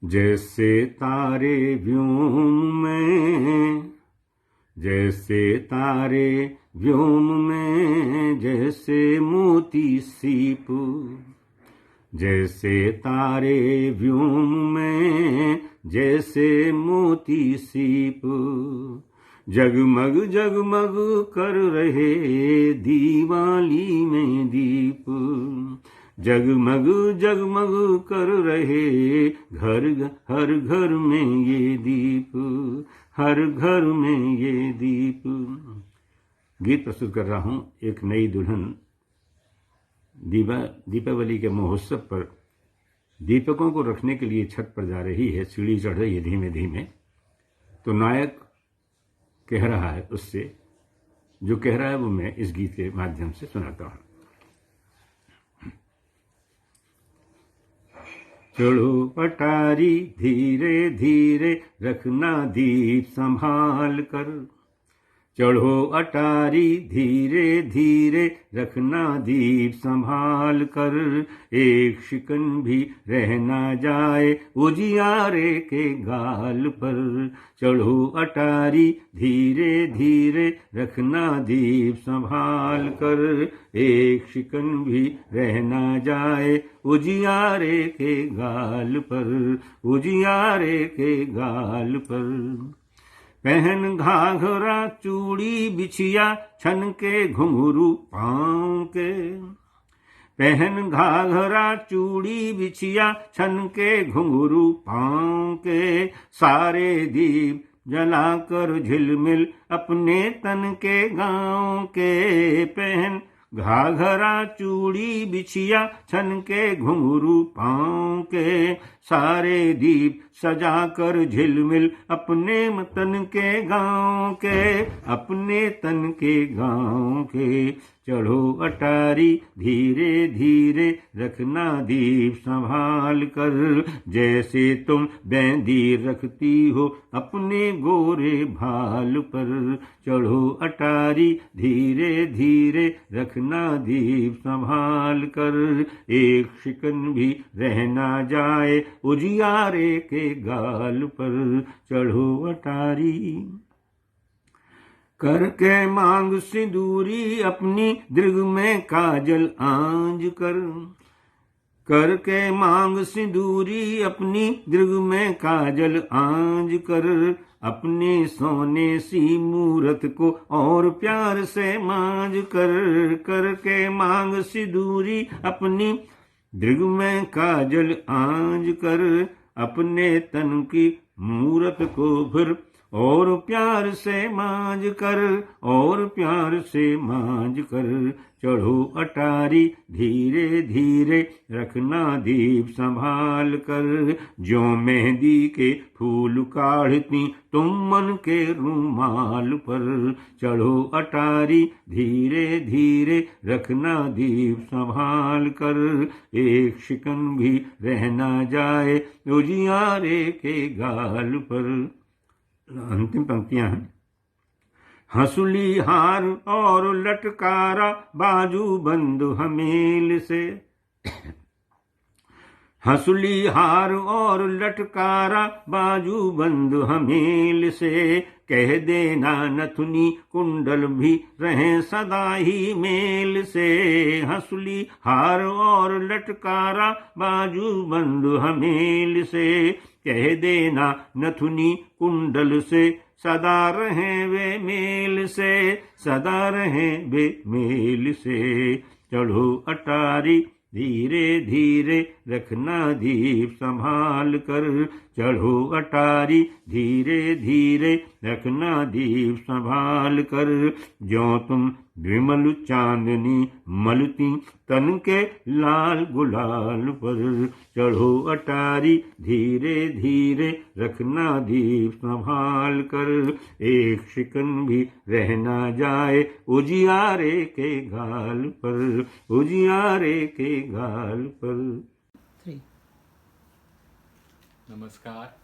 जैसे तारे व्योम में, जैसे तारे व्योम में, जैसे मोती सीप, जैसे तारे व्योम में, जैसे मोती सीप, जगमग जगमग कर रहे दीवाली में दीप, जगमग जगमग कर रहे हर घर में ये दीप, हर घर में ये दीप। गीत प्रस्तुत कर रहा हूं। एक नई दुल्हन दीपावली के महोत्सव पर दीपकों को रखने के लिए छत पर जा रही है, सीढ़ी चढ़ रही है धीमे धीमे। तो नायक कह रहा है उससे, जो कह रहा है वो मैं इस गीत के माध्यम से सुनाता हूं। चढ़ो अटारी धीरे धीरे, रखना दीप संभाल कर, चढ़ो अटारी धीरे धीरे, रखना दीप संभाल कर, एक शिकन भी रह ना जाए उजियारे के गाल पर, चढ़ो अटारी धीरे धीरे, रखना दीप संभाल कर, एक शिकन भी रह ना जाए उजियारे के गाल पर, उजियारे के गाल पर। पहन घाघरा चूड़ी बिछिया, छन के घुंघरू पाँव के, पहन घाघरा चूड़ी बिछिया, छन के घुंघरू पाँव के, सारे दीप जलाकर झिलमिल अपने तन के गाँव के, पहन घाघरा चूड़ी बिछिया, छन के घुंघरू पाँव के, सारे दीप सजाकर झिलमिल अपने तन के गाँव के, अपने तन के गाँव के, चढ़ो अटारी धीरे धीरे, रखना दीप संभाल कर, जैसे तुम बेंदी रखती हो अपने गोरे भाल पर, चढ़ो अटारी धीरे धीरे, रखना दीप संभाल कर, एक शिकन भी रह ना जाए उजियारे के गाल पर, चढ़ो अटारी। करके मांग सिंदूरी अपनी, दृग में काजल आंज कर, करके मांग सिंदूरी अपनी दृग में काजल आंज कर, अपने सोने सी मूरत को और प्यार से मांझ कर, करके मांग सिंदूरी अपनी दृग में काजल आंज कर, अपने तन की मूरत को फिर और प्यार से मांझ कर, और प्यार से मांझ कर, चढ़ो अटारी धीरे धीरे रखना दीप संभाल कर, जो मेहंदी के फूल काढ़ती तुम मन के रूमाल पर, चढ़ो अटारी धीरे धीरे रखना दीप संभाल कर, एक शिकन भी रह ना जाए उजियारे के गाल पर। अंतिम पंक्तियां हैं। हंसुली हार और लटकारा बाजू बंद हमेल से, हंसुली हार और लटकारा बाजू बंद हमेल से, कह देना नथुनी कुंडल भी रहे सदा ही मेल से, हंसुली हार और लटकारा बाजू बंद हमेल से, कह देना नथुनी कुंडल से सदा रहें वे मेल से, सदा रहें वे मेल से, चढ़ो अटारी धीरे धीरे रखना दीप संभाल कर, चढ़ो अटारी धीरे धीरे रखना दीप संभाल कर, जो तुम विमल चांदनी मलती तन के लाल गुलाल पर, चढ़ो अटारी धीरे धीरे रखना दीप संभाल कर, एक शिकन भी रह ना जाए उजियारे के गाल पर, उजियारे के गाल पर। नमस्कार,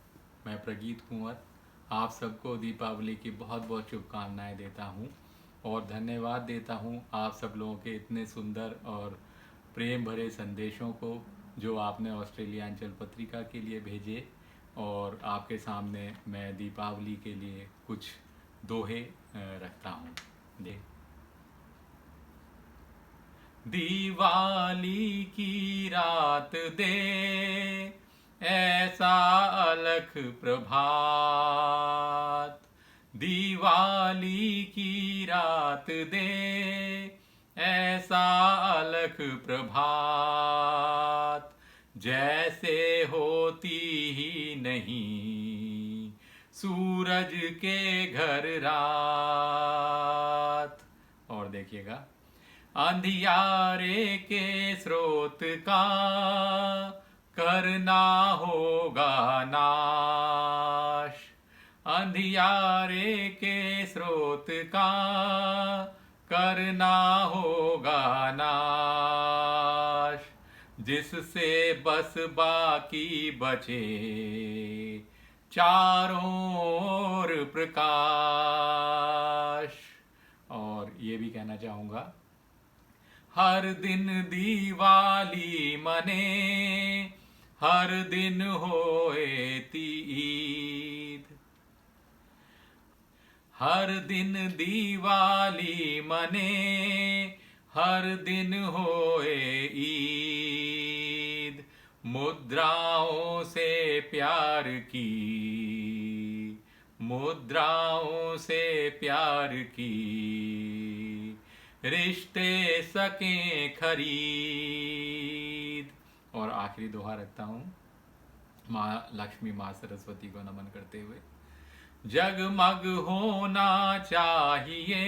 मैं प्रगीत कुंवर आप सबको दीपावली की बहुत बहुत शुभकामनाएं देता हूं और धन्यवाद देता हूं आप सब लोगों के इतने सुंदर और प्रेम भरे संदेशों को जो आपने ऑस्ट्रेलियांचल पत्रिका के लिए भेजे। और आपके सामने मैं दीपावली के लिए कुछ दोहे रखता हूं। दिवाली की रात दे ऐसा अलख प्रभात, दिवाली की रात दे ऐसा अलख प्रभात, जैसे होती ही नहीं सूरज के घर रात। और देखिएगा, अंधियारे के स्रोत का करना होगा नाश, अंधियारे के स्रोत का करना होगा नाश, जिससे बस बाकी बचे चारों ओर प्रकाश। और ये भी कहना चाहूँगा, हर दिन दिवाली मने हर दिन होए ईद, हर दिन दिवाली मने हर दिन होए ईद, मुद्राओं से प्यार की, मुद्राओं से प्यार की, रिश्ते सकें खरीद। और आखिरी दोहा रखता हूं, माँ लक्ष्मी माँ सरस्वती को नमन करते हुए, जगमग होना चाहिए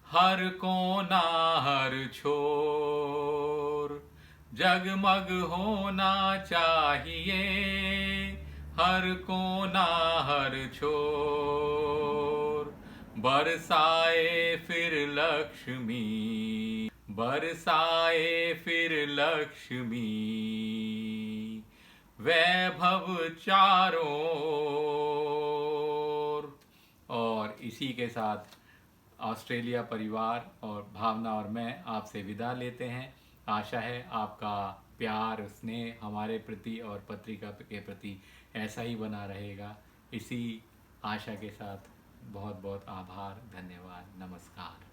हर कोना हर छोर, जगमग होना चाहिए हर कोना हर छोर, बरसाए फिर लक्ष्मी, बरसाए फिर लक्ष्मी, वैभव चारों ओर। और इसी के साथ ऑस्ट्रेलिया परिवार और भावना और मैं आपसे विदा लेते हैं। आशा है आपका प्यार स्नेह हमारे प्रति और पत्रिका के प्रति ऐसा ही बना रहेगा। इसी आशा के साथ बहुत बहुत आभार, धन्यवाद, नमस्कार।